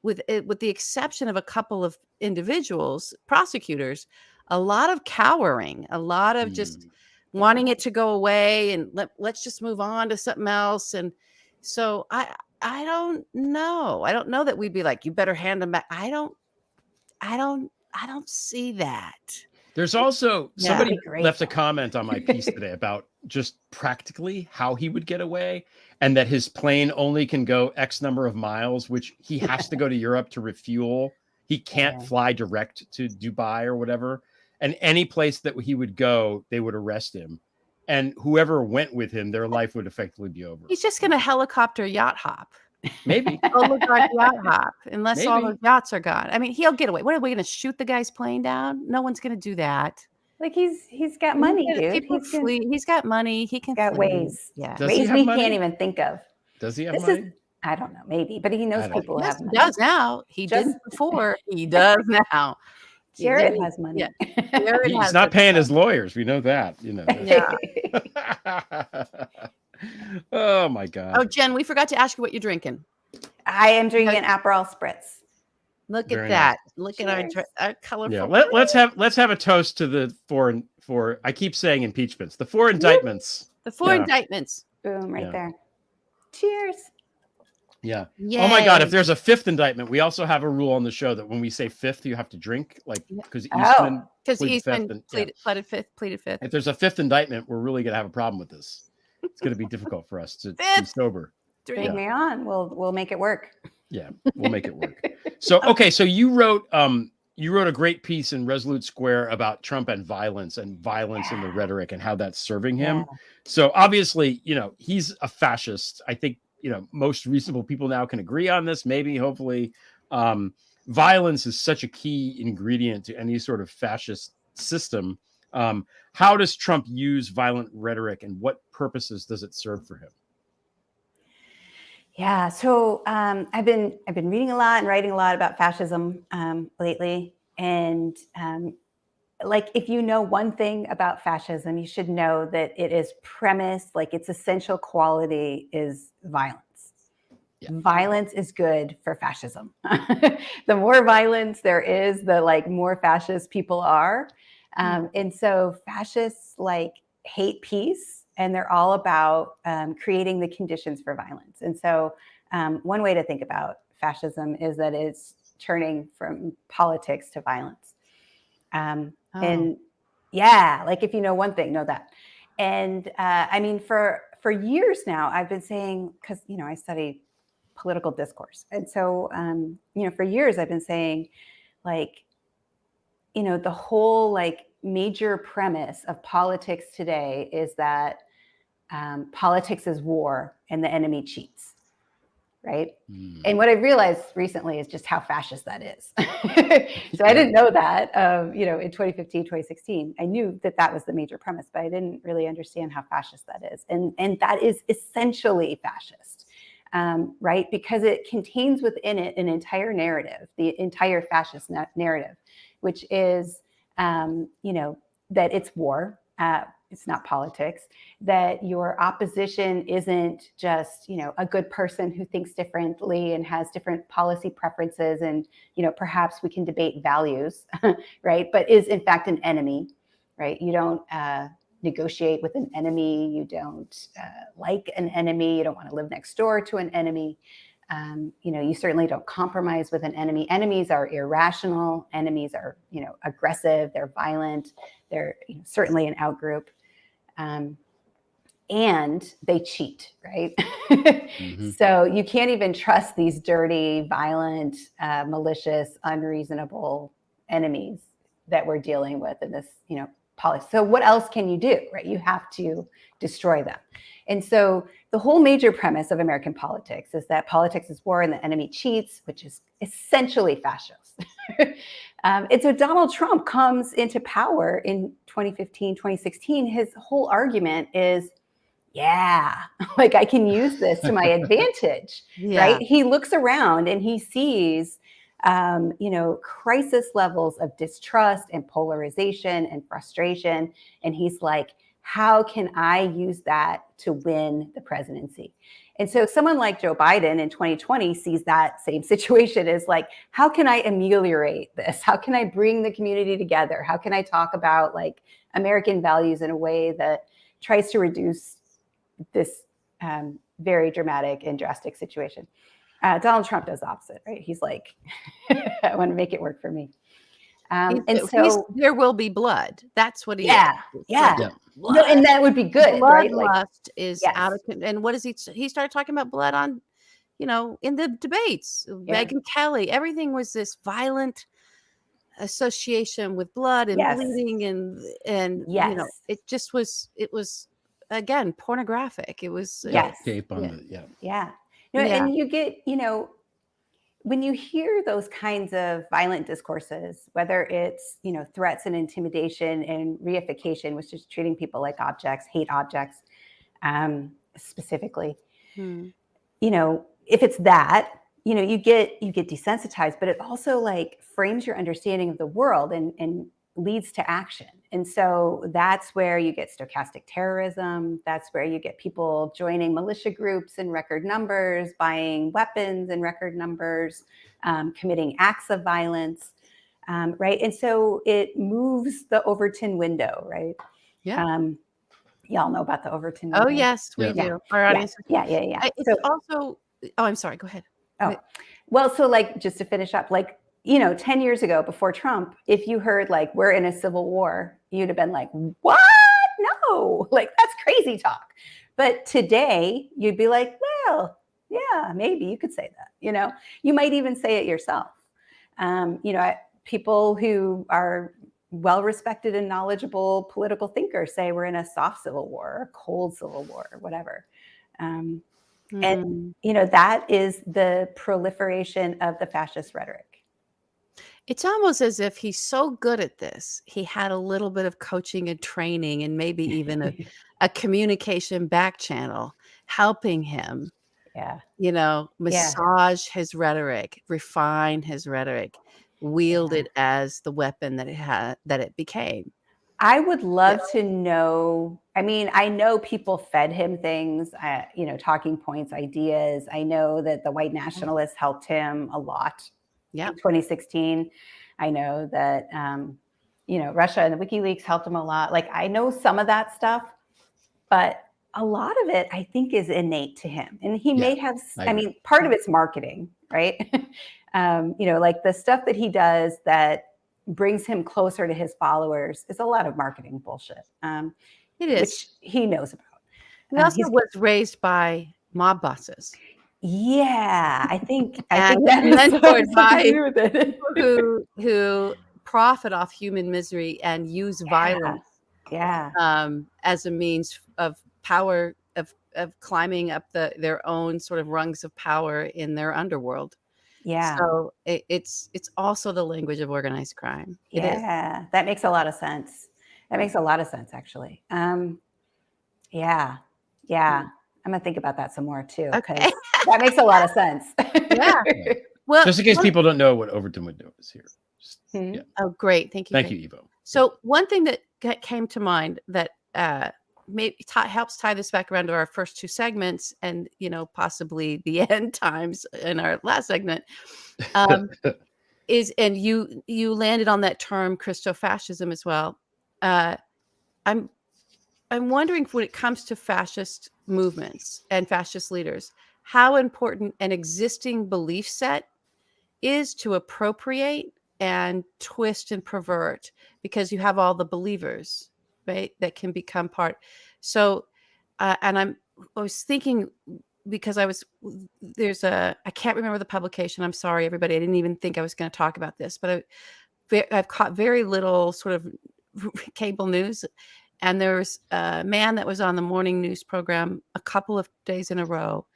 with the exception of a couple of individuals, prosecutors, a lot of cowering, a lot of just wanting it to go away and let's just move on to something else. And so I don't know. I don't know that we'd be like, you better hand them back. I don't see that. There's also somebody left a comment on my piece today about just practically how he would get away, and that his plane only can go X number of miles, which he has to go to Europe to refuel. He can't fly direct to Dubai or whatever. And any place that he would go, they would arrest him. And whoever went with him, their life would effectively be over. He's just going to helicopter yacht hop. Maybe. Oligarch yacht hop, unless all the yachts are gone. I mean, he'll get away. What, are we going to shoot the guy's plane down? No one's going to do that. Like he's got money, dude. He's got money. He can got ways. Yeah. Ways we can't even think of. Does he have money? I don't know. Maybe, but he knows people who have money. He does now. He didn't before. He does now. Jared has money. Yeah. He's not paying his lawyers. We know that. Oh my God. Oh, Jen, we forgot to ask you what you're drinking. I am drinking an Aperol Spritz. Look at that. Look at our colorful. Yeah, let's have a toast to the four. I keep saying impeachments. The four indictments. The four indictments. Boom, right there. Cheers. Yeah. Yay. Oh my God! If there's a fifth indictment, we also have a rule on the show that when we say fifth, you have to drink, like because Eastman pleaded fifth. If there's a fifth indictment, we're really gonna have a problem with this. It's gonna be difficult for us to be sober. Bring me on. We'll make it work. Yeah, we'll make it work. So okay, so you wrote a great piece in Resolute Square about Trump and violence in the rhetoric and how that's serving him. Yeah. So obviously, he's a fascist. I think most reasonable people now can agree on this. Maybe, hopefully, violence is such a key ingredient to any sort of fascist system. How does Trump use violent rhetoric, and what purposes does it serve for him? Yeah, so I've been reading a lot and writing a lot about fascism lately, and like if you know one thing about fascism, you should know that it is premised, like its essential quality is violence. Violence is good for fascism. The more violence there is, the like more fascist people are. And so fascists like hate peace, and they're all about creating the conditions for violence. And so one way to think about fascism is that it's turning from politics to violence. And yeah, like if you know one thing, know that. And I mean, for years now, I've been saying, because, you know, I study political discourse. And so, you know, for years I've been saying, like, you know, the whole like major premise of politics today is that politics is war and the enemy cheats. Right. And what I realized recently is just how fascist that is. So I didn't know that, you know, in 2015, 2016, I knew that that was the major premise, but I didn't really understand how fascist that is. And that is essentially fascist, right? Because it contains within it an entire narrative, the entire fascist narrative, which is, you know, that it's war. It's not politics, that your opposition isn't just, you know, a good person who thinks differently and has different policy preferences. And, you know, perhaps we can debate values, right? But is in fact an enemy, right? You don't negotiate with an enemy. You don't like an enemy. You don't want to live next door to an enemy. You know, you certainly don't compromise with an enemy. Enemies are irrational. Enemies are, you know, aggressive. They're violent. They're, you know, certainly an outgroup. And they cheat, right? So you can't even trust these dirty, violent, malicious, unreasonable enemies that we're dealing with in this, you know, policy. So what else can you do, right? You have to destroy them. And so the whole major premise of American politics is that politics is war and the enemy cheats, which is essentially fascist. And so Donald Trump comes into power in 2015, 2016. His whole argument is, yeah, like I can use this to my advantage, right? He looks around and he sees, you know, crisis levels of distrust and polarization and frustration. And he's like, how can I use that to win the presidency? And so someone like Joe Biden in 2020 sees that same situation as like, how can I ameliorate this? How can I bring the community together? How can I talk about like American values in a way that tries to reduce this very dramatic and drastic situation? Donald Trump does the opposite, right? He's like, I want to make it work for me. And so there will be blood. That's what he is. Yeah. No, and that would be good, right? Bloodlust is out of control. And what does he started talking about blood on, you know, in the debates, Megyn Kelly, everything was this violent association with blood and bleeding and you know, it was again pornographic. It was tape on the No, and you get, you know, when you hear those kinds of violent discourses, whether it's, you know, threats and intimidation and reification, which is treating people like objects, hate objects, specifically, you know, if it's that, you know, you get desensitized, but it also like frames your understanding of the world and leads to action. And so that's where you get stochastic terrorism. That's where you get people joining militia groups in record numbers, buying weapons in record numbers, committing acts of violence, right? And so it moves the Overton window, right? Y'all know about the Overton window. Oh, yes, we do. Our audience. It's so, also, I'm sorry, go ahead. Oh, well, so like, just to finish up, like, you know, 10 years ago before Trump, if you heard like, we're in a civil war, you'd have been like, what? No, like that's crazy talk. But today you'd be like, well, yeah, maybe you could say that, you know, you might even say it yourself. You know, people who are well-respected and knowledgeable political thinkers say we're in a soft civil war, or a cold civil war, or whatever. And, you know, that is the proliferation of the fascist rhetoric. It's almost as if he's so good at this. He had a little bit of coaching and training and maybe even a communication back channel helping him, you know, massage his rhetoric, refine his rhetoric, wield it as the weapon that it became. I would love to know. I mean, I know people fed him things, talking points, ideas. I know that the white nationalists helped him a lot in 2016. I know that, Russia and the WikiLeaks helped him a lot. Like, I know some of that stuff, but a lot of it, I think, is innate to him. And he may have, part of it's marketing, right? Like the stuff that he does that brings him closer to his followers is a lot of marketing bullshit. It is. Which he knows about. He also was raised by mob bosses. Yeah, I think And that has mentored something by to do with it. people who profit off human misery and use violence as a means of power, of climbing up their own sort of rungs of power in their underworld. Yeah. So it's also the language of organized crime. Yeah, that makes a lot of sense. That makes a lot of sense, actually. Yeah. I'm gonna think about that some more too, because that makes a lot of sense. Yeah. Well, just in case people don't know what Overton would do is here. Oh, great. Thank you. Thank you, Evo. So one thing that came to mind that maybe helps tie this back around to our first two segments and, possibly the end times in our last segment is, and you landed on that term Christofascism as well. I'm wondering, when it comes to fascist movements and fascist leaders, how important an existing belief set is to appropriate and twist and pervert, because you have all the believers, right, that can become part. So, and I was thinking, because I can't remember the publication. I'm sorry, everybody. I didn't even think I was going to talk about this, but I've caught very little sort of cable news. And there's a man that was on the morning news program a couple of days in a row,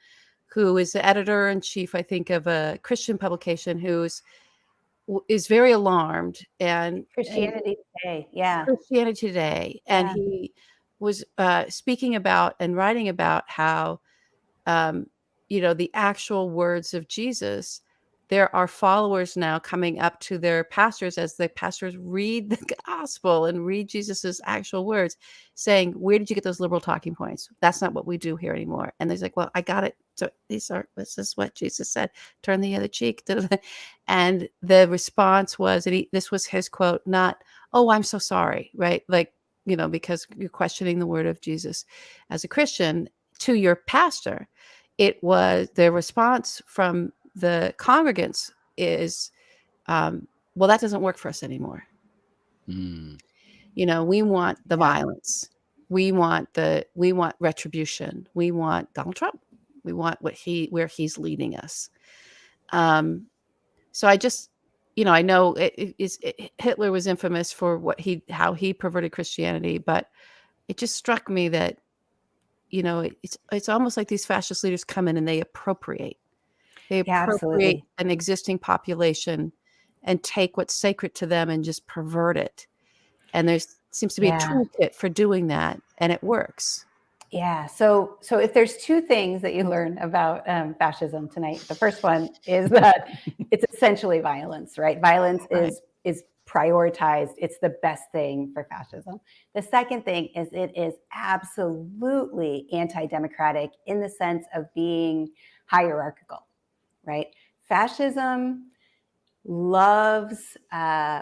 who is the editor-in-chief, I think, of a Christian publication, who is very alarmed. And Christianity Today, Christianity Today. And he was speaking about and writing about how, the actual words of Jesus, there are followers now coming up to their pastors as the pastors read the gospel and read Jesus's actual words, saying, "Where did you get those liberal talking points? That's not what we do here anymore." And they're like, "Well, I got it. So this is what Jesus said. Turn the other cheek." And the response was, and this was his quote, not, "Oh, I'm so sorry," right? Like, because you're questioning the word of Jesus as a Christian to your pastor. It was the response from the congregants is, well, that doesn't work for us anymore. We want the violence. We want retribution. We want Donald Trump. We want where he's leading us. So I just, I know Hitler was infamous for how he perverted Christianity, but it just struck me that, it's almost like these fascist leaders come in and they appropriate. They appropriate an existing population and take what's sacred to them and just pervert it. And there seems to be a toolkit for doing that, and it works. Yeah. So if there's two things that you learn about fascism tonight, the first one is that it's essentially violence, right? Violence is prioritized. It's the best thing for fascism. The second thing is it is absolutely anti-democratic in the sense of being hierarchical, right? Fascism loves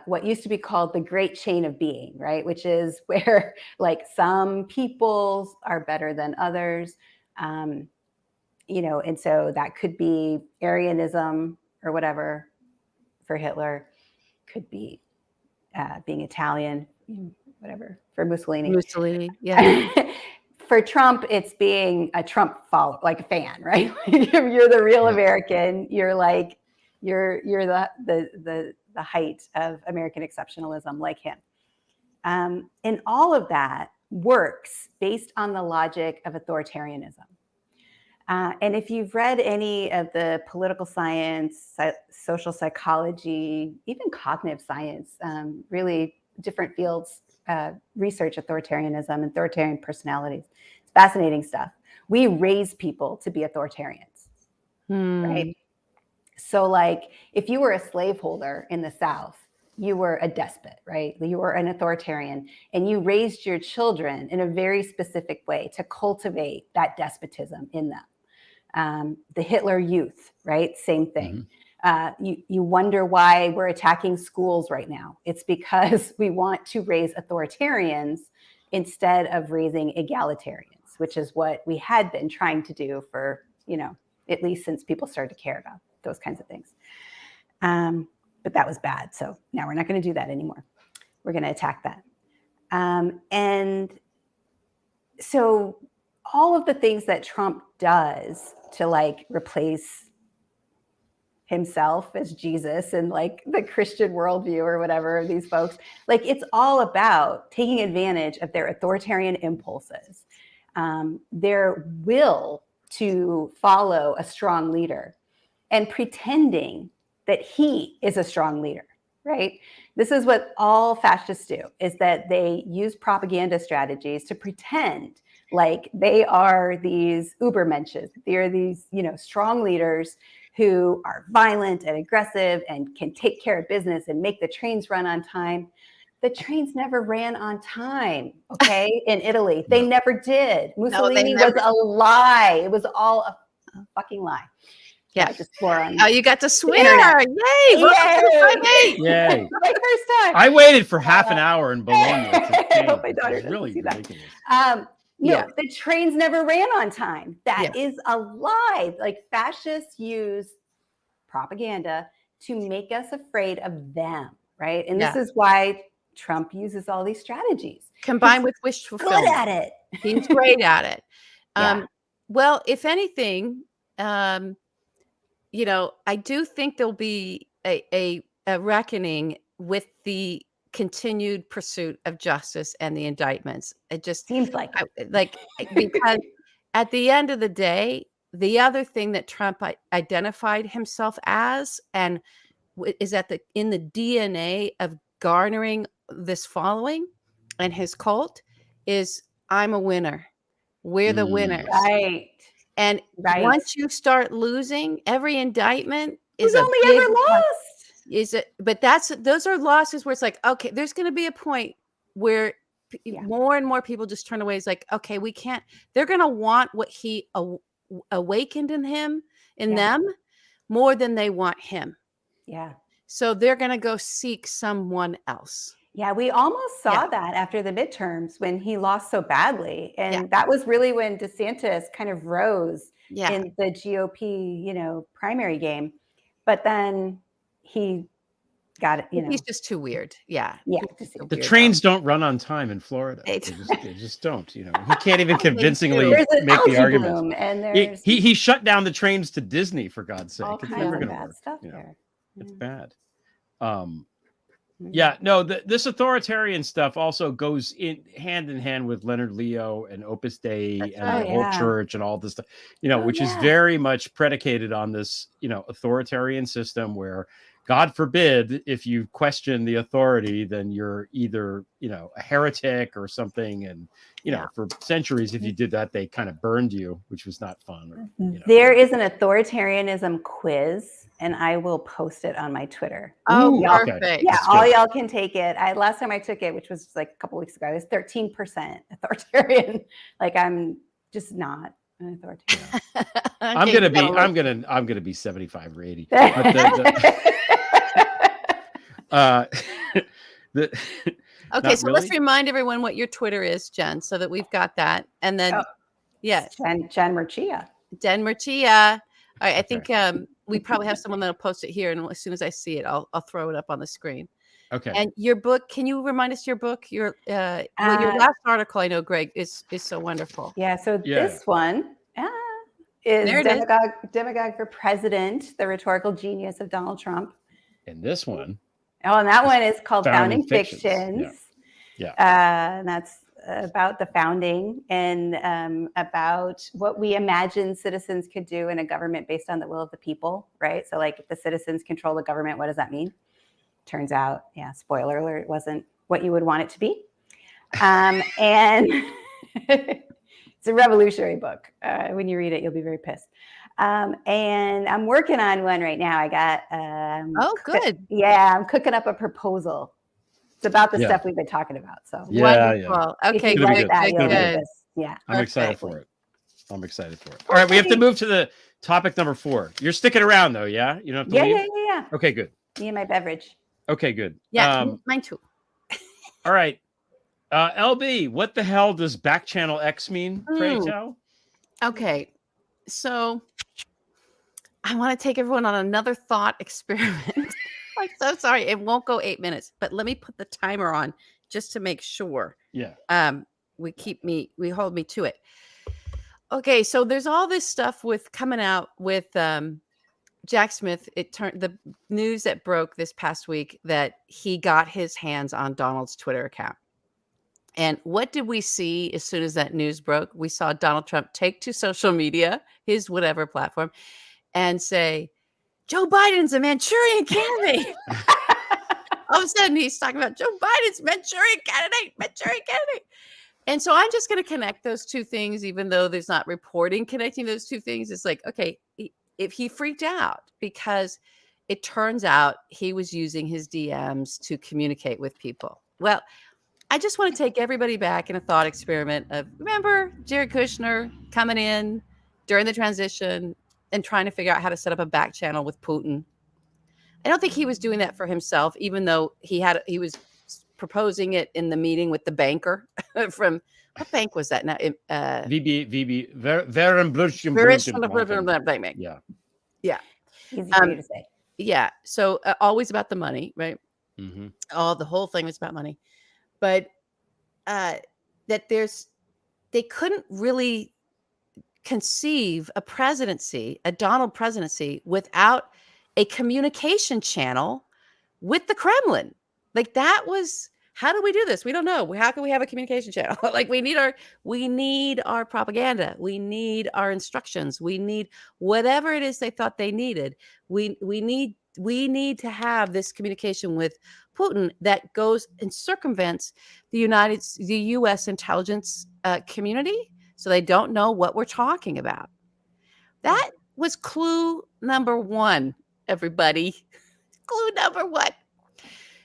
what used to be called the great chain of being, right? Which is where like some peoples are better than others, and so that could be Aryanism or whatever for Hitler, could be being Italian, whatever for Mussolini. Yeah. For Trump, it's being a Trump follower, like a fan, right? You're the real American. You're like, you're the height of American exceptionalism, like him. And all of that works based on the logic of authoritarianism. And if you've read any of the political science, social psychology, even cognitive science, really different fields, research authoritarianism and authoritarian personalities, it's fascinating stuff. We raise people to be authoritarians, right? So like if you were a slaveholder in the South you were a despot, right? You were an authoritarian, and you raised your children in a very specific way to cultivate that despotism in them. The Hitler Youth, right? Same thing. You wonder why we're attacking schools right now. It's because we want to raise authoritarians instead of raising egalitarians, which is what we had been trying to do for, at least since people started to care about those kinds of things. But that was bad. So now we're not going to do that anymore. We're going to attack that. And so all of the things that Trump does to like replace himself as Jesus and like the Christian worldview or whatever of these folks, like it's all about taking advantage of their authoritarian impulses, their will to follow a strong leader and pretending that he is a strong leader, right? This is what all fascists do, is that they use propaganda strategies to pretend like they are these Ubermenches. They are these, strong leaders who are violent and aggressive and can take care of business and make the trains run on time. The trains never ran on time, okay, in Italy. They never did. Mussolini was a lie. It was all a fucking lie. Yeah. I just swore on you got to swear. internet. Yay. Yay. My first time. I waited for half an hour in Bologna. I hope my daughter doesn't really see that. ridiculous. No, the trains never ran on time. That is a lie. Like fascists use propaganda to make us afraid of them, right? And this is why Trump uses all these strategies. Combined with wish fulfillment. Good at it. He's great at it. Well, if anything, I do think there'll be a reckoning with the continued pursuit of justice and the indictments. It just seems like because at the end of the day, the other thing that Trump identified himself as and is in the DNA of garnering this following and his cult is I'm a winner. We're the winners. Right. And once you start losing, every indictment is only ever lost. But those are losses where it's like, okay, there's going to be a point where more and more people just turn away. It's like, okay, we can't. They're going to want what he awakened in them, more than they want him. Yeah. So they're going to go seek someone else. Yeah, we almost saw that after the midterms when he lost so badly. And that was really when DeSantis kind of rose in the GOP, primary game. But then he got it, He's just too weird. Yeah. Yeah. The trains don't run on time in Florida. They just don't, He can't even convincingly make the argument. And he shut down the trains to Disney, for God's sake. All It's kinds never of going to bad work. stuff there. It's bad. This authoritarian stuff also goes hand in hand with Leonard Leo and Opus Dei and the whole church and all this stuff, which is very much predicated on this, authoritarian system where, God forbid, if you question the authority, then you're either, a heretic or something. And, for centuries, if you did that, they kind of burned you, which was not fun. There is an authoritarianism quiz, and I will post it on my Twitter. Oh, perfect. Okay. Yeah, all y'all can take it. Last time I took it, which was like a couple weeks ago, I was 13% authoritarian. Like I'm just not an authoritarian. I'm gonna be 75 or 80. But okay, so let's remind everyone what your Twitter is, Jen, so that we've got that. And then, Jen Mercieca. Jen Mercieca. All right, I think we probably have someone that'll post it here, and as soon as I see it, I'll throw it up on the screen. Okay. And your book, can you remind us your book? Your last article, I know, Greg, is so wonderful. Yeah. So this one is Demagogue for President: The Rhetorical Genius of Donald Trump. And this one. Oh, and that one is called Founding Fictions. Yeah. And that's about the founding and about what we imagine citizens could do in a government based on the will of the people, right? So like if the citizens control the government, what does that mean? Turns out, spoiler alert, it wasn't what you would want it to be. And it's a revolutionary book. When you read it, you'll be very pissed. And I'm working on one right now. I got good. Yeah, I'm cooking up a proposal. It's about the Yeah. stuff we've been talking about. So Yeah, Wonderful. if Okay, you Gonna be like good. that, It's you'll gonna be like good. this. Yeah. I'm excited Perfect. for it. I'm excited for it. All right, we have to move to the topic number 4. You're sticking around though, yeah? You don't have to leave? Yeah. Okay, good. Me and my beverage. Okay, good. Yeah, mine too. All right. LB, what the hell does back channel X mean? Pray tell. Okay, so I want to take everyone on another thought experiment. I'm so sorry, it won't go 8 minutes, but let me put the timer on just to make sure. Yeah. We hold me to it. Okay, so there's all this stuff with coming out with Jack Smith. The news that broke this past week that he got his hands on Donald's Twitter account. And what did we see as soon as that news broke? We saw Donald Trump take to social media, his whatever platform, and say, Joe Biden's a Manchurian candidate. All of a sudden, he's talking about Joe Biden's Manchurian candidate. And so I'm just going to connect those two things, even though there's not reporting connecting those two things. It's like, okay, if he freaked out because it turns out he was using his DMs to communicate with people. Well, I just want to take everybody back in a thought experiment of, remember Jared Kushner coming in during the transition and trying to figure out how to set up a back channel with Putin. I don't think he was doing that for himself, even though he was proposing it in the meeting with the banker from, what bank was that now? VB, Yeah. Easy for you to say. Yeah. So always about the money, right? Mm-hmm. The whole thing was about money. But that they couldn't really conceive a Donald presidency without a communication channel with the Kremlin. Like that was, how do we do this? We don't know. How can we have a communication channel? Like we need our propaganda. We need our instructions. We need whatever it is they thought they needed. We need to have this communication with Putin that goes and circumvents the U.S. intelligence community, so they don't know what we're talking about. That was clue number 1, everybody. Clue number 1.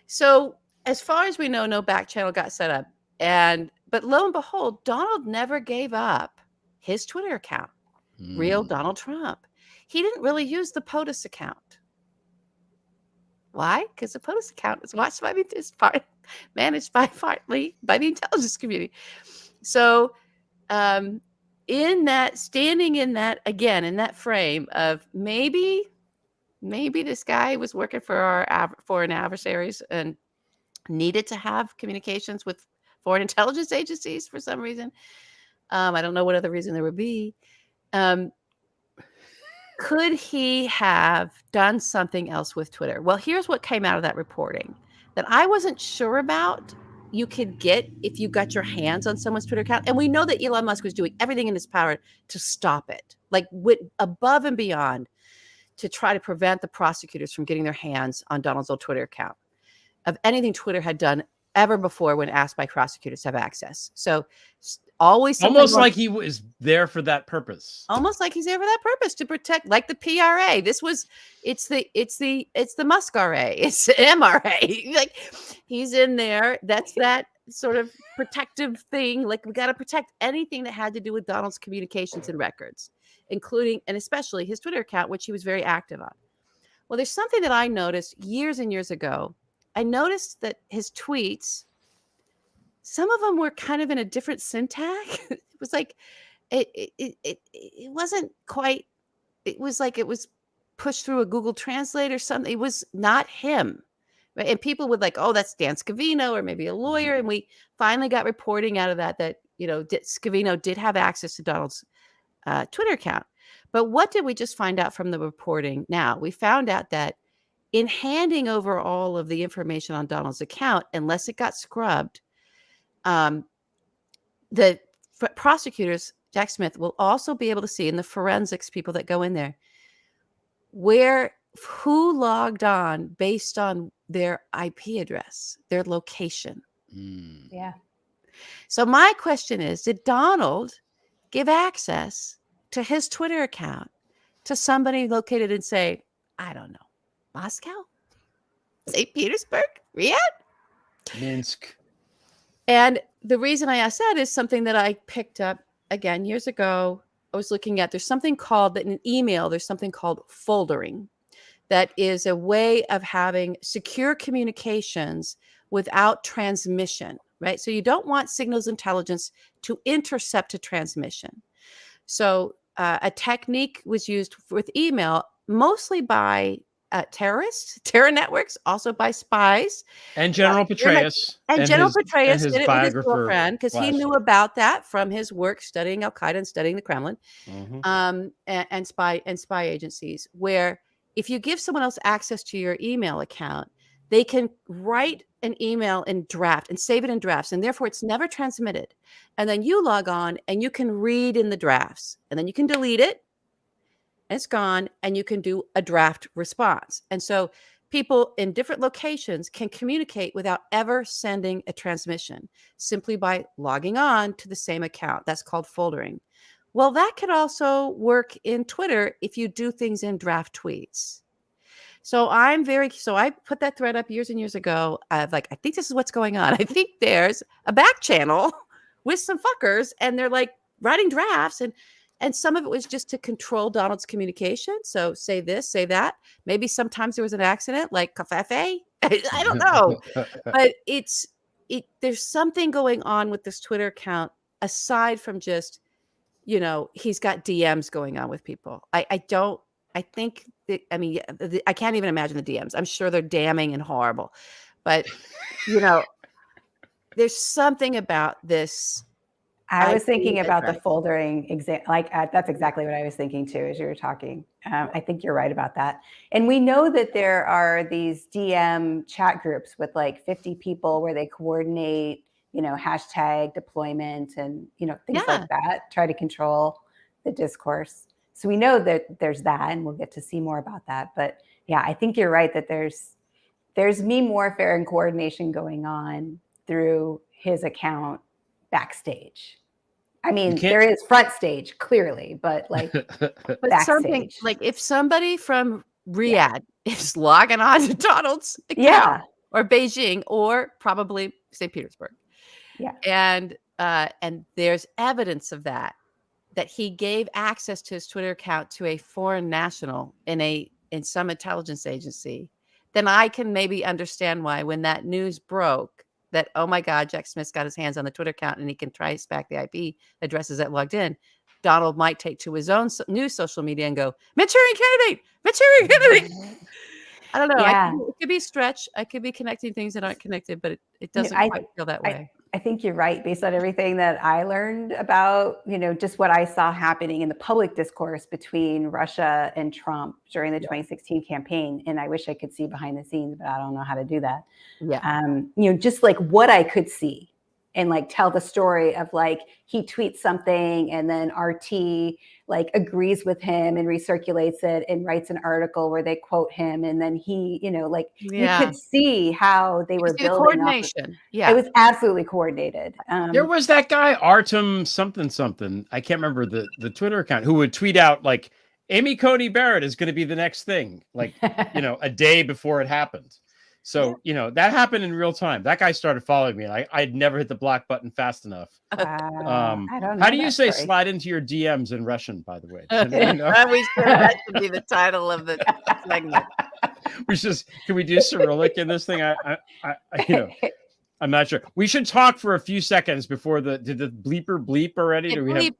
So as far as we know, no back channel got set up. But lo and behold, Donald never gave up his Twitter account. Real Donald Trump. He didn't really use the POTUS account. Why? Because the POTUS account is managed partly by the intelligence community. So in that frame of maybe this guy was working for our foreign adversaries and needed to have communications with foreign intelligence agencies for some reason. I don't know what other reason there would be. Could he have done something else with Twitter? Well, here's what came out of that reporting that I wasn't sure about. You could get if you got your hands on someone's Twitter account. And we know that Elon Musk was doing everything in his power to stop it, like above and beyond, to try to prevent the prosecutors from getting their hands on Donald's old Twitter account of anything Twitter had done ever before when asked by prosecutors to have access. So always almost like he was there for that purpose. Almost like he's there for that purpose, to protect, like the PRA. It's the Musk RA. It's the MRA. Like he's in there. That's that sort of protective thing. Like we got to protect anything that had to do with Donald's communications and records, including and especially his Twitter account, which he was very active on. Well, there's something that I noticed years and years ago. I noticed that his tweets, some of them were kind of in a different syntax. It was like, it wasn't quite, it was like it was pushed through a Google Translate or something. It was not him. Right? And people would like, oh, that's Dan Scavino or maybe a lawyer. And we finally got reporting out of that, Scavino did have access to Donald's Twitter account. But what did we just find out from the reporting now? We found out that in handing over all of the information on Donald's account, unless it got scrubbed, the prosecutors, Jack Smith, will also be able to see, in the forensics people that go in there, who logged on based on their IP address, their location. Yeah. So my question is, did Donald give access to his Twitter account to somebody located in, say, I don't know, Moscow, St. Petersburg, Riyadh, Minsk. And the reason I asked that is something that I picked up again years ago. I was looking at, there's something called, in an email, there's something called foldering. That is a way of having secure communications without transmission, right? So you don't want signals intelligence to intercept a transmission. So a technique was used with email, mostly by terror networks, also by spies. And General Petraeus. And General Petraeus his did it with his biographer, girlfriend because he knew about that from his work studying Al-Qaeda and studying the Kremlin, and spy agencies, where if you give someone else access to your email account, they can write an email in draft and save it in drafts, and therefore it's never transmitted. And then you log on and you can read in the drafts, and then you can delete it. It's gone, and you can do a draft response. And so people in different locations can communicate without ever sending a transmission, simply by logging on to the same account. That's called foldering. Well, that could also work in Twitter if you do things in draft tweets. So I put that thread up years and years ago. I think this is what's going on. I think there's a back channel with some fuckers, and they're like writing drafts, and some of it was just to control Donald's communication. So say this, say that. Maybe sometimes there was an accident, like cafefe. I don't know. But there's something going on with this Twitter account aside from just, he's got DMs going on with people. I can't even imagine the DMs. I'm sure they're damning and horrible. But, there's something about this. I was thinking about the foldering that's exactly what I was thinking too as you were talking. I think you're right about that. And we know that there are these DM chat groups with like 50 people where they coordinate, hashtag deployment and, things like that, try to control the discourse. So we know that there's that, and we'll get to see more about that. But yeah, I think you're right that there's meme warfare and coordination going on through his account backstage. I mean, there is front stage clearly, but like backstage. Something like if somebody from Riyadh is logging on to Donald's account, or Beijing, or probably St. Petersburg, and there's evidence of that he gave access to his Twitter account to a foreign national in some intelligence agency, then I can maybe understand why when that news broke that, oh my God, Jack Smith's got his hands on the Twitter account and he can trace back the IP addresses that logged in, Donald might take to his own new social media and go, Manchurian candidate. I don't know. Yeah. It could be a stretch. I could be connecting things that aren't connected, but it doesn't quite feel that way. I think you're right based on everything that I learned about, just what I saw happening in the public discourse between Russia and Trump during the 2016 campaign. And I wish I could see behind the scenes, but I don't know how to do that. Yeah. Just like what I could see and like tell the story of like he tweets something and then RT like agrees with him and recirculates it and writes an article where they quote him, and then he you could see how they were building coordination. It was absolutely coordinated. There was that guy Artem something. I can't remember the Twitter account, who would tweet out like Amy Coney Barrett is going to be the next thing, like a day before it happened. So, that happened in real time. That guy started following me, and I'd never hit the block button fast enough. I don't know. How do you say slide into your DMs in Russian, by the way? That should be the title of the segment. Can we do Cyrillic in this thing? I'm not sure. We should talk for a few seconds before did the bleeper bleep already?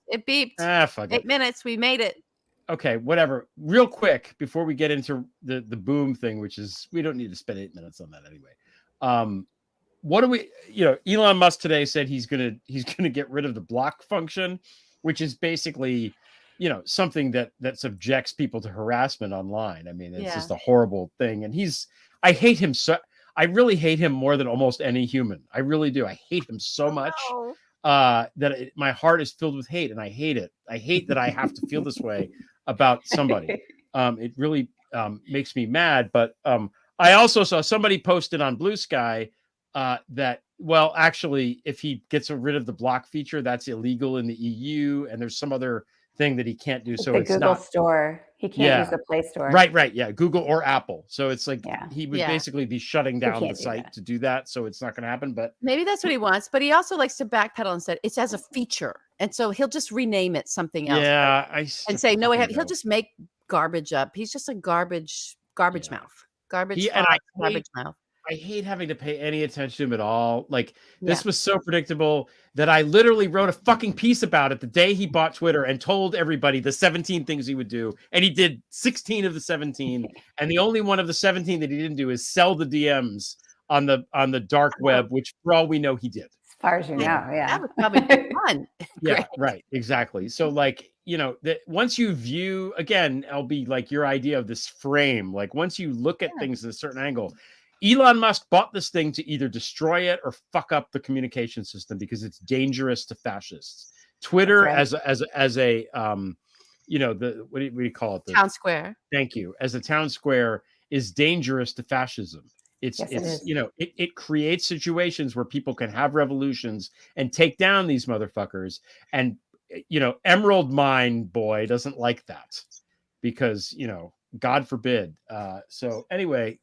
It beeped. Fuck 8 minutes. We made it. Okay, whatever. Real quick before we get into the boom thing, which is we don't need to spend 8 minutes on that anyway. What do we? Elon Musk today said he's gonna get rid of the block function, which is basically, something that subjects people to harassment online. I mean, it's just a horrible thing, and I hate him so. I really hate him more than almost any human. I really do. I hate him so much. That my heart is filled with hate, and I hate it. I hate that I have to feel this way about somebody. It really makes me mad. But I also saw somebody posted on Blue Sky that, well, actually, if he gets rid of the block feature, that's illegal in the EU, and there's some other thing that he can't do. Like So the it's Google not Store. He can't use the Play Store. right. Yeah, Google or Apple. So it's like he would Yeah. basically be shutting down the can't do site that. to do that. So it's not going to happen. But Maybe that's what he wants, but he also likes to backpedal and said it's as a feature, and so he'll just rename it something else. yeah, and say no, he'll just make garbage up. He's just a garbage mouth, garbage mouth. I hate having to pay any attention to him at all. Like this Yeah. was so predictable that I literally wrote a fucking piece about it the day he bought Twitter and told everybody the 17 things he would do. And he did 16 of the 17. And the only one of the 17 that he didn't do is sell the DMs on the dark web, which for all we know he did. As far as you know, That would probably be fun. Yeah, Great. right. Exactly. So like, you know, that once you view again, I'll be like your idea of this frame, like once you look at things at a certain angle, Elon Musk bought this thing to either destroy it or fuck up the communication system because it's dangerous to fascists. Twitter as a you know, the what do you call it? The Town square. Thank you. As a town square is dangerous to fascism. It's you know, it creates situations where people can have revolutions and take down these motherfuckers. And you know, Emerald Mine boy doesn't like that because, you know, God forbid. So anyway,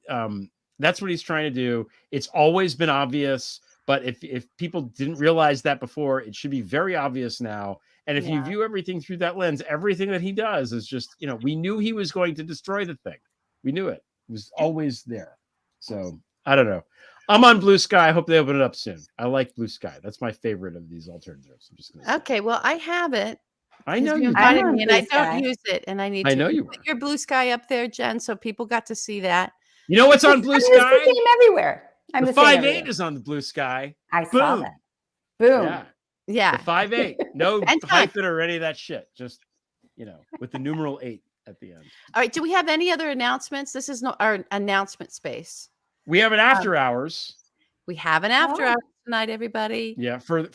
that's what he's trying to do. It's always been obvious, but if people didn't realize that before, it should be very obvious now. And if you view everything through that lens, everything that he does is just, you know, we knew he was going to destroy the thing. We knew it. It was always there. So I don't know. I'm on Blue Sky. I hope they open it up soon. I like Blue Sky. That's my favorite of these alternatives. I'm just gonna say. Okay, well, I have it. I know you. invited I'm me, and Blue I Sky. don't use it, and I need I to. know you Put are. your Blue Sky up there, Jen, so people got to see that. You know what's on Blue I'm Sky? just the same everywhere. I'm The the same 5.8 everywhere. is on the Blue Sky. I saw Boom. that. Boom. Yeah. Yeah. The 5.8. No And hyphen or any of that shit. Just, you know, with the numeral 8 at the end. All right. Do we have any other announcements? This is our announcement space. We have an after hours. We have an after Oh. hours tonight, everybody. Yeah, for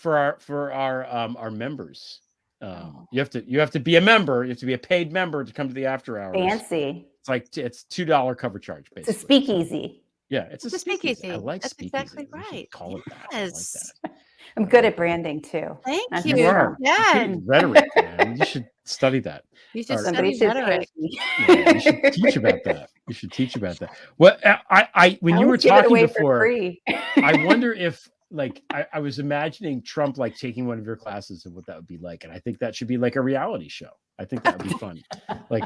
our members. You have to be a member. You have to be a paid member to come to the after hours. Fancy. It's like it's $2 cover charge basically. It's a speakeasy. Yeah, it's a speakeasy. I like That's speakeasy. exactly We should right. call it that. Yes. I like that. I'm good at branding too. Thank That's you. You are. Yeah. Good at rhetoric, man. You should study that. You should Or- study Somebody should rhetoric. pay me. Yeah, you should teach about that. You should teach about that. Well, I when you were Let's give it talking away before, for free. I wonder if like I was imagining Trump like taking one of your classes and what that would be like. And I think that should be like a reality show. I think that would be fun. Like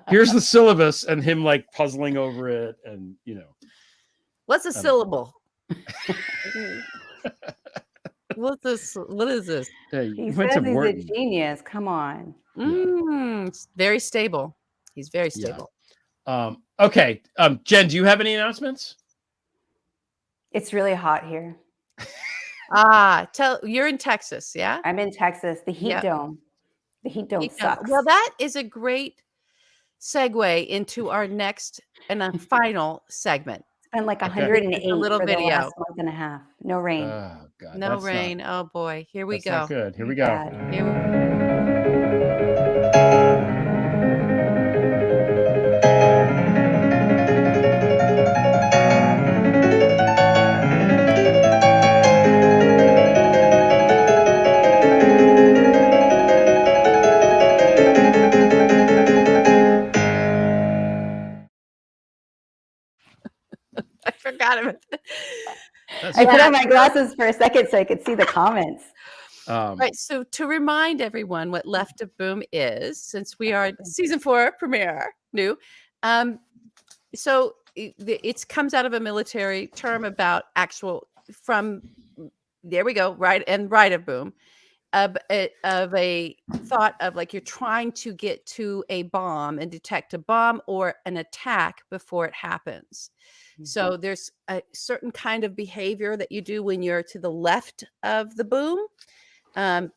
here's the syllabus and him like puzzling over it and you know. What's a syllable? What is this? Hey, He you went says to he's Wharton. a genius. Come on. It's very stable. He's very stable. Okay. Jen, do you have any announcements? It's really hot here. You're in Texas, yeah? I'm in Texas. The heat Yeah. dome. The heat dome Heat dome. sucks. Well, that is a great segue into our next and a final segment. It's been like Okay. 108 It's a little for the video. last month and a half. No rain. Oh God. No that's rain. Not, Oh boy. Here we that's go. not good. Here we go. Bad. Here I forgot about that. That's I put Yeah. on my glasses for a second so I could see the comments. Right. So to remind everyone what Left of Boom is, since we are season 4 premiere new, so it comes out of a military term about actual from there we go right of boom of a thought of like you're trying to get to a bomb and detect a bomb or an attack before it happens. So there's a certain kind of behavior that you do when you're to the left of the boom,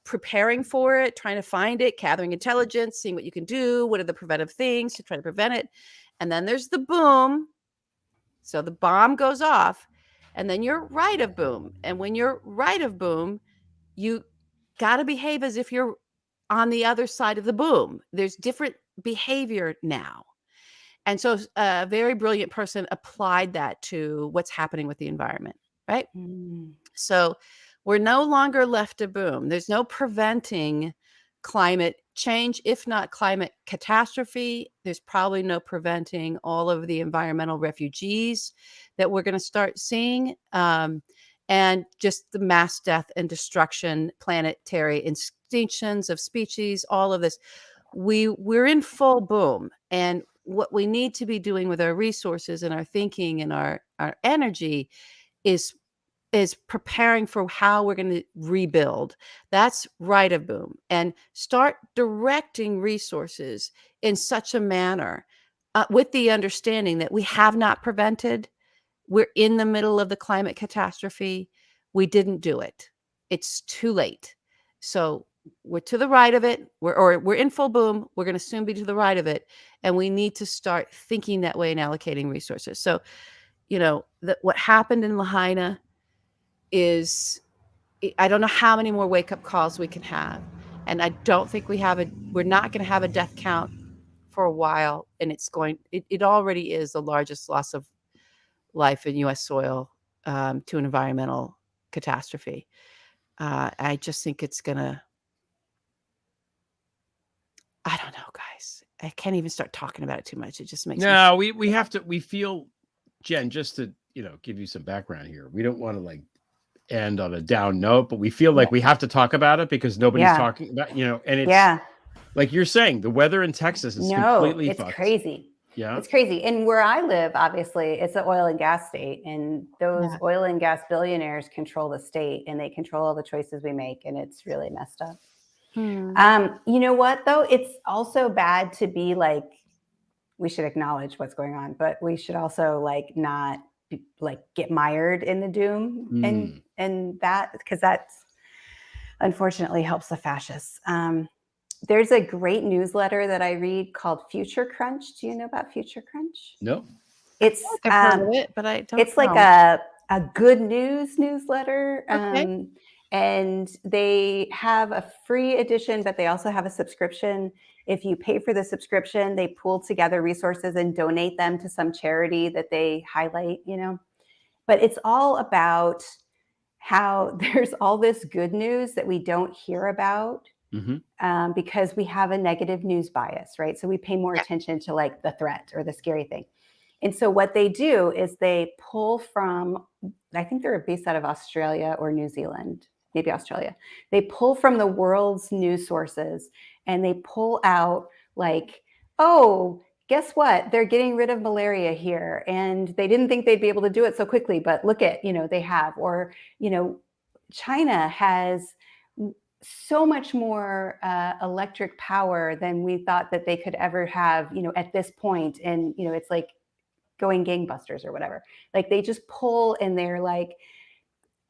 preparing for it, trying to find it, gathering intelligence, seeing what you can do, what are the preventive things to try to prevent it. And then there's the boom. So the bomb goes off, and then you're right of boom. And when you're right of boom, you got to behave as if you're on the other side of the boom. There's different behavior now. And so a very brilliant person applied that to what's happening with the environment, right? So we're no longer left of boom. There's no preventing climate change, if not climate catastrophe. There's probably no preventing all of the environmental refugees that we're going to start seeing, and just the mass death and destruction, planetary extinctions of species, all of this. We're in full boom, and what we need to be doing with our resources and our thinking and our energy is preparing for how we're going to rebuild. That's right of boom, and start directing resources in such a manner, with the understanding that we have not prevented. We're in the middle of the climate catastrophe. We didn't do it. It's too late. So we're to the right of it. We're in full boom. We're going to soon be to the right of it. And we need to start thinking that way and allocating resources. So, what happened in Lahaina is, I don't know how many more wake-up calls we can have. And I don't think we're not going to have a death count for a while. And it already is the largest loss of life in U.S. soil, to an environmental catastrophe. I just think it's gonna, I don't know, guys. I can't even start talking about it too much. It just makes No, we have to, we feel, Jen, just to, give you some background here. We don't want to like end on a down note, but we feel like we have to talk about it because nobody's talking about, and it's like you're saying, the weather in Texas is completely it's fucked. crazy. Yeah. It's crazy. And where I live, obviously, it's an oil and gas state. And those oil and gas billionaires control the state, and they control all the choices we make. And it's really messed up. You know what, though? It's also bad to be like, we should acknowledge what's going on, but we should also like not get mired in the doom and that, because that's unfortunately helps the fascists. There's a great newsletter that I read called Future Crunch. Do you know about Future Crunch? No. It's I've heard of it, but I don't it's know. like a good news newsletter. Okay. And they have a free edition, but they also have a subscription. If you pay for the subscription, they pool together resources and donate them to some charity that they highlight, But it's all about how there's all this good news that we don't hear about. Because we have a negative news bias, right? So we pay more attention to like the threat or the scary thing. And so what they do is they pull from, I think they're based out of Australia or New Zealand, maybe Australia. They pull from the world's news sources and they pull out like, oh, guess what? They're getting rid of malaria here. And they didn't think they'd be able to do it so quickly, but look at, they have, or, China has so much more electric power than we thought that they could ever have, at this point. And, it's like going gangbusters or whatever. Like they just pull and they're like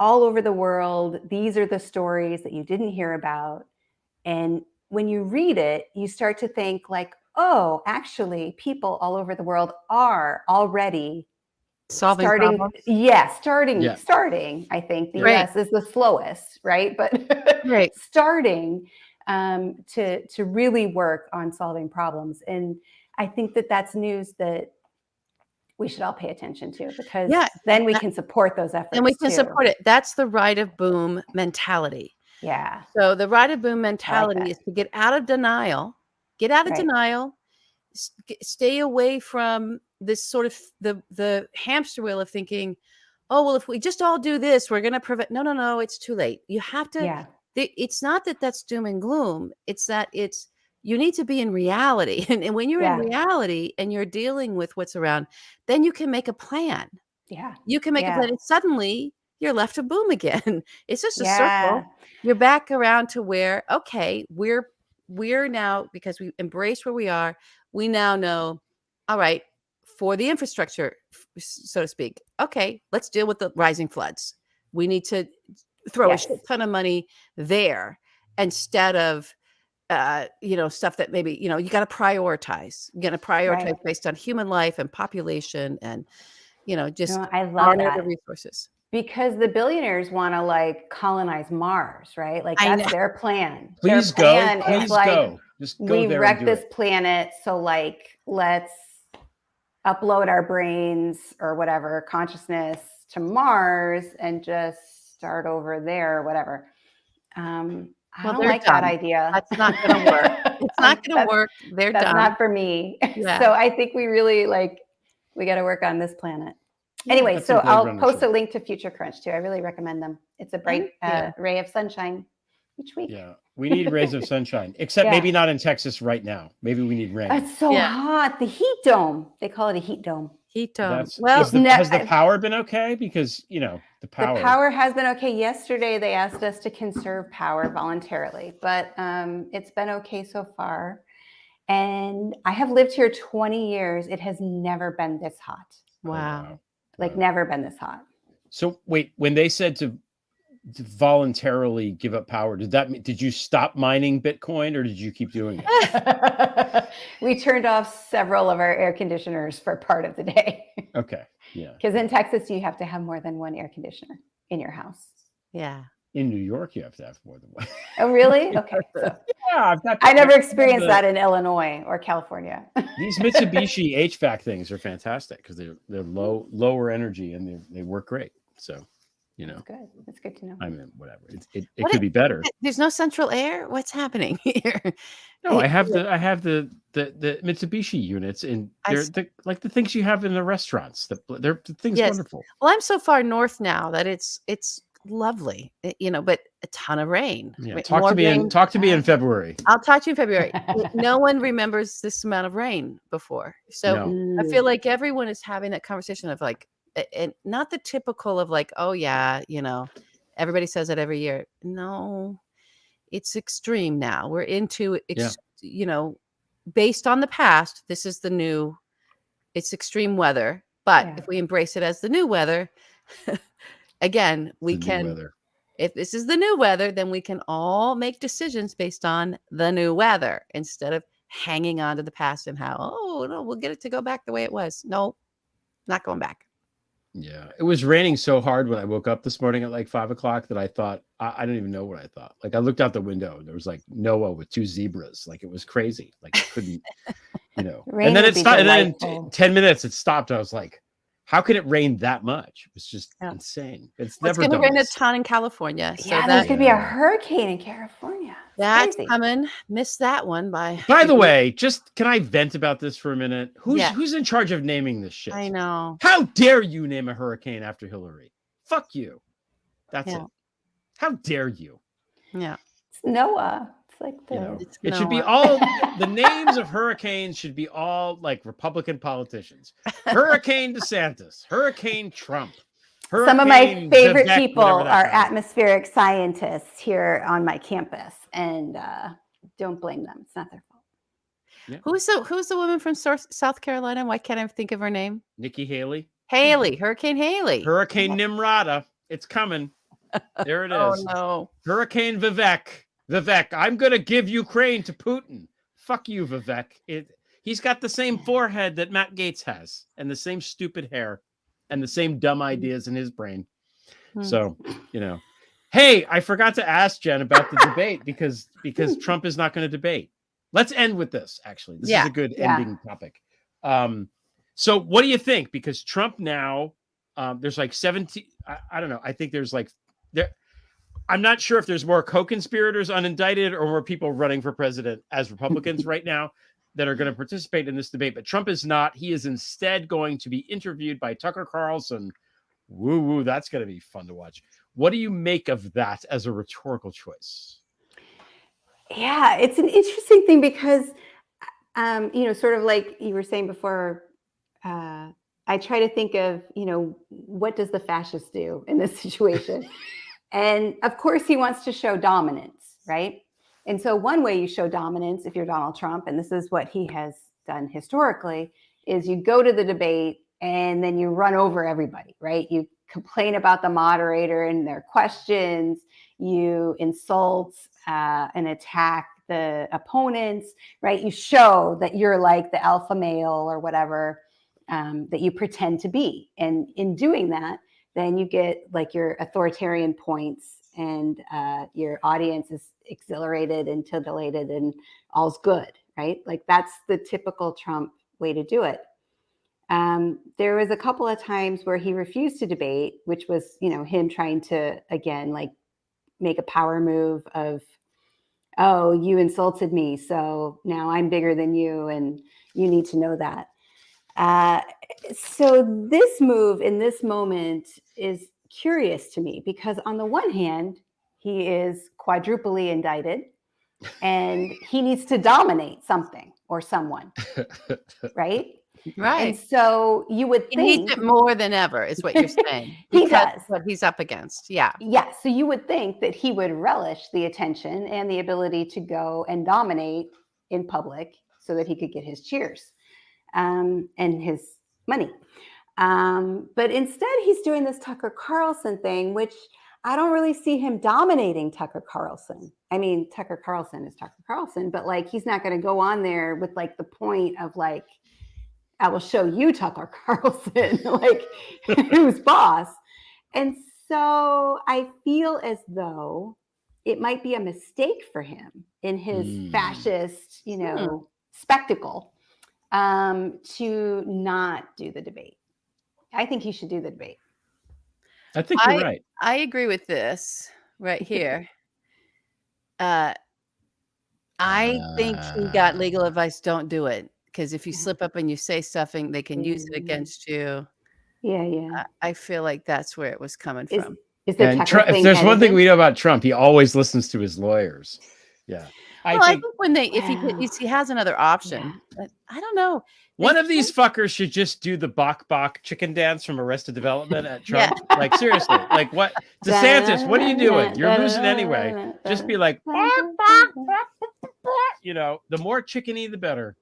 all over the world. These are the stories that you didn't hear about. And when you read it, you start to think like, oh, actually people all over the world are already Solving starting. problems. Starting. I think the US is the slowest, right? But starting to really work on solving problems. And I think that that's news that we should all pay attention to, because then we can support those efforts. And we can support it. That's the right of boom mentality. Yeah. So the right of boom mentality is to get out of denial, denial, stay away from this sort of the hamster wheel of thinking, oh, well, if we just all do this, we're going to prevent. No, it's too late. You have to, it's not that that's doom and gloom. It's that you need to be in reality. And when you're in reality and you're dealing with what's around, then you can make a plan. Yeah. You can make a plan, and suddenly you're left to boom again. It's just a circle. You're back around to where, okay, we're now, because we embrace where we are, we now know, all right, for the infrastructure, so to speak, okay, let's deal with the rising floods. We need to throw a shit ton of money there instead of, stuff that maybe, you got to prioritize. You're going to prioritize based on human life and population and, just I love honor that. the resources. Because the billionaires want to like colonize Mars, right? Like that's their plan. Please their plan go. Please is like, go. Just go we there. wrecked this planet, so like let's upload our brains or whatever consciousness to Mars and just start over there or whatever. I Well, don't they're like that done. idea. That's not going to work. It's not going to work. They're That's done. not for me. Yeah. So I think we really we got to work on this planet. Yeah, Anyway, that's so a Blade I'll Runner post show. a link to Future Crunch too. I really recommend them. It's a bright Thank you. ray of sunshine each week. Yeah, we need rays of sunshine, except Yeah. maybe not in Texas right now. Maybe we need rain. It's so Yeah. hot. The heat dome. They call it a heat dome. Heat dome. That's Well, has the power been okay? Because the power. The power has been okay. Yesterday, they asked us to conserve power voluntarily, but it's been okay so far. And I have lived here 20 years. It has never been this hot. wow. Like never been this hot. So wait, when they said to voluntarily give up power, did you stop mining Bitcoin or did you keep doing it? We turned off several of our air conditioners for part of the day. Okay. Yeah. Because in Texas, you have to have more than one air conditioner in your house. Yeah. In New York, you have to have more than one. Oh, really? Okay. So Yeah, I never experienced that in Illinois or California. These Mitsubishi HVAC things are fantastic because they're lower energy and they work great. So, Good. That's good to know. I mean, whatever. It could be better. There's no central air. What's happening here? No, I have the Mitsubishi units, and they're like the things you have in the restaurants. The things wonderful. Well, I'm so far north now that it's lovely, but a ton of rain. Yeah, talk to me in February. I'll talk to you in February. No one remembers this amount of rain before, so I feel like everyone is having that conversation of and not the typical of oh yeah, everybody says it every year. No, it's extreme now. We're into based on the past. This is the new. It's extreme weather, but if we embrace it as the new weather. Again, we can, if this is the new weather, then we can all make decisions based on the new weather instead of hanging on to the past and no, we'll get it to go back the way it was. No, not going back. Yeah. It was raining so hard when I woke up this morning at 5 o'clock that I thought, I don't even know what I thought. I looked out the window and there was Noah with 2 zebras. It was crazy. I couldn't, and then it stopped. And then in 10 minutes it stopped. I was like, how could it rain that much? It was just insane. It's never going to rain a ton in California. So there's going to be a hurricane in California. That's coming. Missed that one by the way, can I vent about this for a minute? Who's in charge of naming this shit? I know. How dare you name a hurricane after Hillary? Fuck you. That's it. How dare you? Yeah. It's Noah. It should be all the names of hurricanes should be all Republican politicians. Hurricane DeSantis, Hurricane Trump. Some of my favorite people are atmospheric scientists here on my campus, and don't blame them. It's not their fault. Yeah. Who's the woman from South Carolina? Why can't I think of her name? Nikki Haley. Hurricane Haley. Hurricane Nimrata. It's coming. There it is. Oh no. Hurricane Vivek. I'm going to give Ukraine to Putin. Fuck you, Vivek. He's got the same forehead that Matt Gaetz has and the same stupid hair and the same dumb ideas in his brain. So, Hey, I forgot to ask Jen about the debate because Trump is not going to debate. Let's end with this, actually. This is a good ending topic. So what do you think? Because Trump now, there's 17, I don't know. I think there's I'm not sure if there's more co-conspirators unindicted or more people running for president as Republicans right now that are going to participate in this debate. But Trump is not. He is instead going to be interviewed by Tucker Carlson. Woo, that's going to be fun to watch. What do you make of that as a rhetorical choice? Yeah, it's an interesting thing because, sort of like you were saying before, I try to think of, what does the fascist do in this situation? And of course, he wants to show dominance, right? And so one way you show dominance, if you're Donald Trump, and this is what he has done historically, is you go to the debate and then you run over everybody, right? You complain about the moderator and their questions, you insult and attack the opponents, right? You show that you're like the alpha male or whatever that you pretend to be. And in doing that, then you get your authoritarian points and your audience is exhilarated and titillated and all's good, right? That's the typical Trump way to do it. There was a couple of times where he refused to debate, which was, him trying to, again, make a power move of oh, you insulted me, so now I'm bigger than you, and you need to know that. So this move in this moment is curious to me because on the one hand, he is quadruply indicted and he needs to dominate something or someone, right? Right. And so you would He think needs it more than ever, is what you're saying. He because does. of what he's up against. Yeah. yeah, so you would think that he would relish the attention and the ability to go and dominate in public so that he could get his cheers and his money. But instead, he's doing this Tucker Carlson thing, which I don't really see him dominating Tucker Carlson. I mean, Tucker Carlson is Tucker Carlson, but like he's not going to go on there with like the point of like, I will show you Tucker Carlson, like who's boss. And so I feel as though it might be a mistake for him in his fascist, spectacle to not do the debate. I think he should do the debate. I think you're right. I agree with this right here. I think he got legal advice. Don't do it. Because if you slip up and you say something, they can use it against you. Yeah. I feel like that's where it was coming from. Is the Tucker If thing there's one thing edited? we know about Trump, he always listens to his lawyers. Yeah. I think when if he has another option, but I don't know. One of these fuckers should just do the bok bok chicken dance from Arrested Development at Trump. Like seriously, like what? DeSantis, what are you doing? You're losing anyway. Just be like, the more chickeny, the better.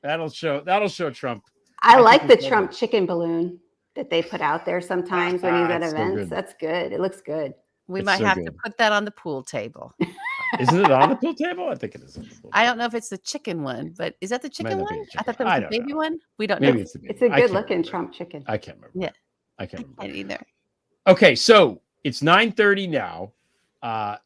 That'll show Trump. I like the Trump chicken balloon that they put out there sometimes when he's at events. That's good. It looks good. We might have to put that on the pool table. Isn't it on the pool table? I think it is. I don't know if it's the chicken one, but is that the chicken one? I thought that was the baby one. We don't Maybe know. It's a good looking Trump chicken. I can't remember. Yeah. I can't remember either. Okay, so it's 9:30 now.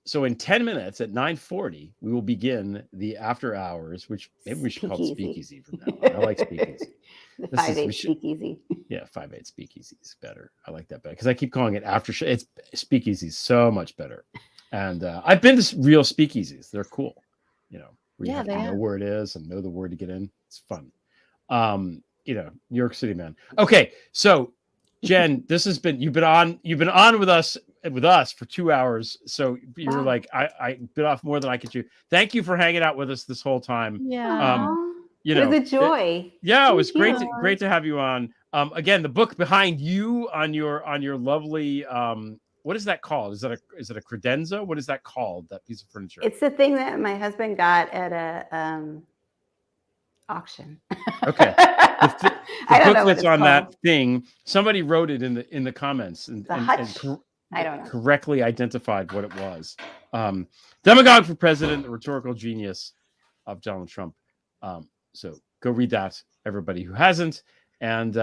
So in 10 minutes at 9:40, we will begin the after hours, which maybe we should call it speakeasy from now on. I like speakeasy. The 5/8 speakeasy. Yeah, 5/8 speakeasy is better. I like that better because I keep calling it after show. It's speakeasy is so much better. And I've been to real speakeasies. They're cool. Where you have to know where it is and know the word to get in. It's fun. New York City, man. Okay, so Jen, you've been on with us for 2 hours. So you were like, I bit off more than I could chew. Thank you for hanging out with us this whole time. Yeah. It was a joy. It was great to have you on. Again, the book behind you on your lovely what is that called? Is it a credenza? What is that called? That piece of furniture? It's the thing that my husband got at a auction. Okay. The book that's on that thing. Somebody wrote it in the comments and I don't know. Correctly identified what it was. Demagogue for President, the rhetorical genius of Donald Trump. So go read that, everybody who hasn't. And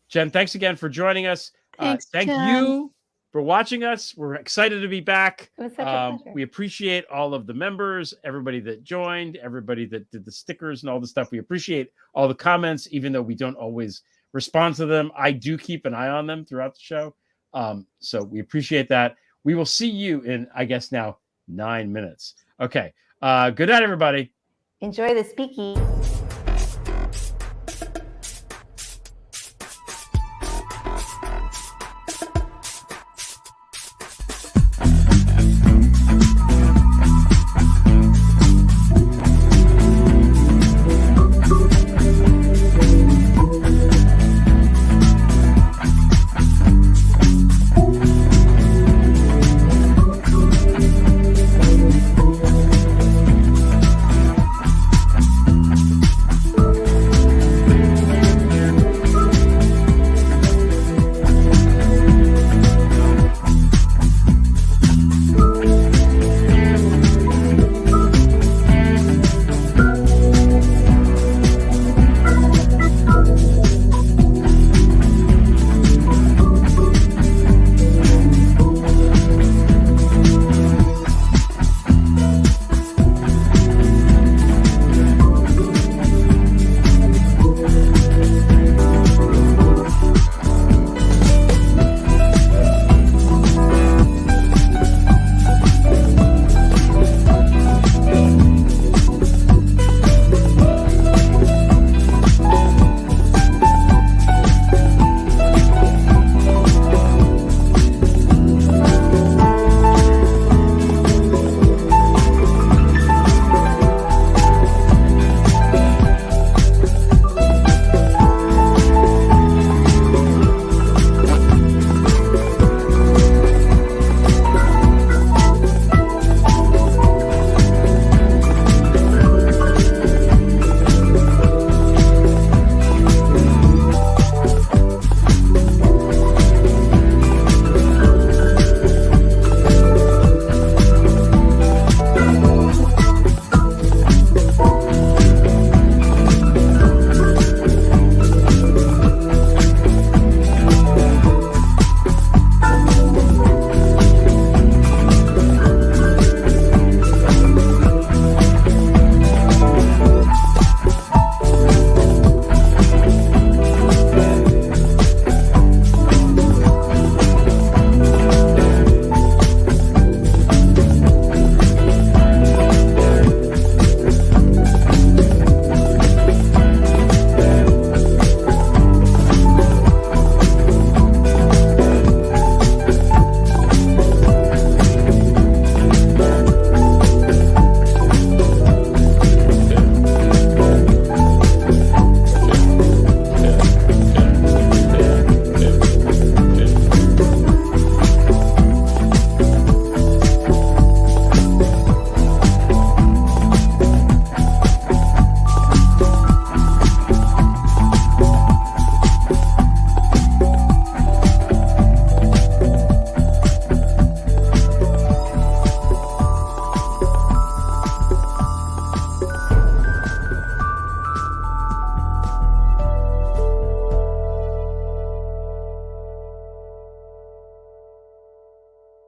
Jen, thanks again for joining us. Thanks, thank you for watching us. We're excited to be back. It was such a pleasure. We appreciate all of the members, everybody that joined, everybody that did the stickers and all the stuff. We appreciate all the comments, even though we don't always respond to them. I do keep an eye on them throughout the show. So we appreciate that. We will see you in, I guess now, 9 minutes. Okay. Good night, everybody. Enjoy the speaky.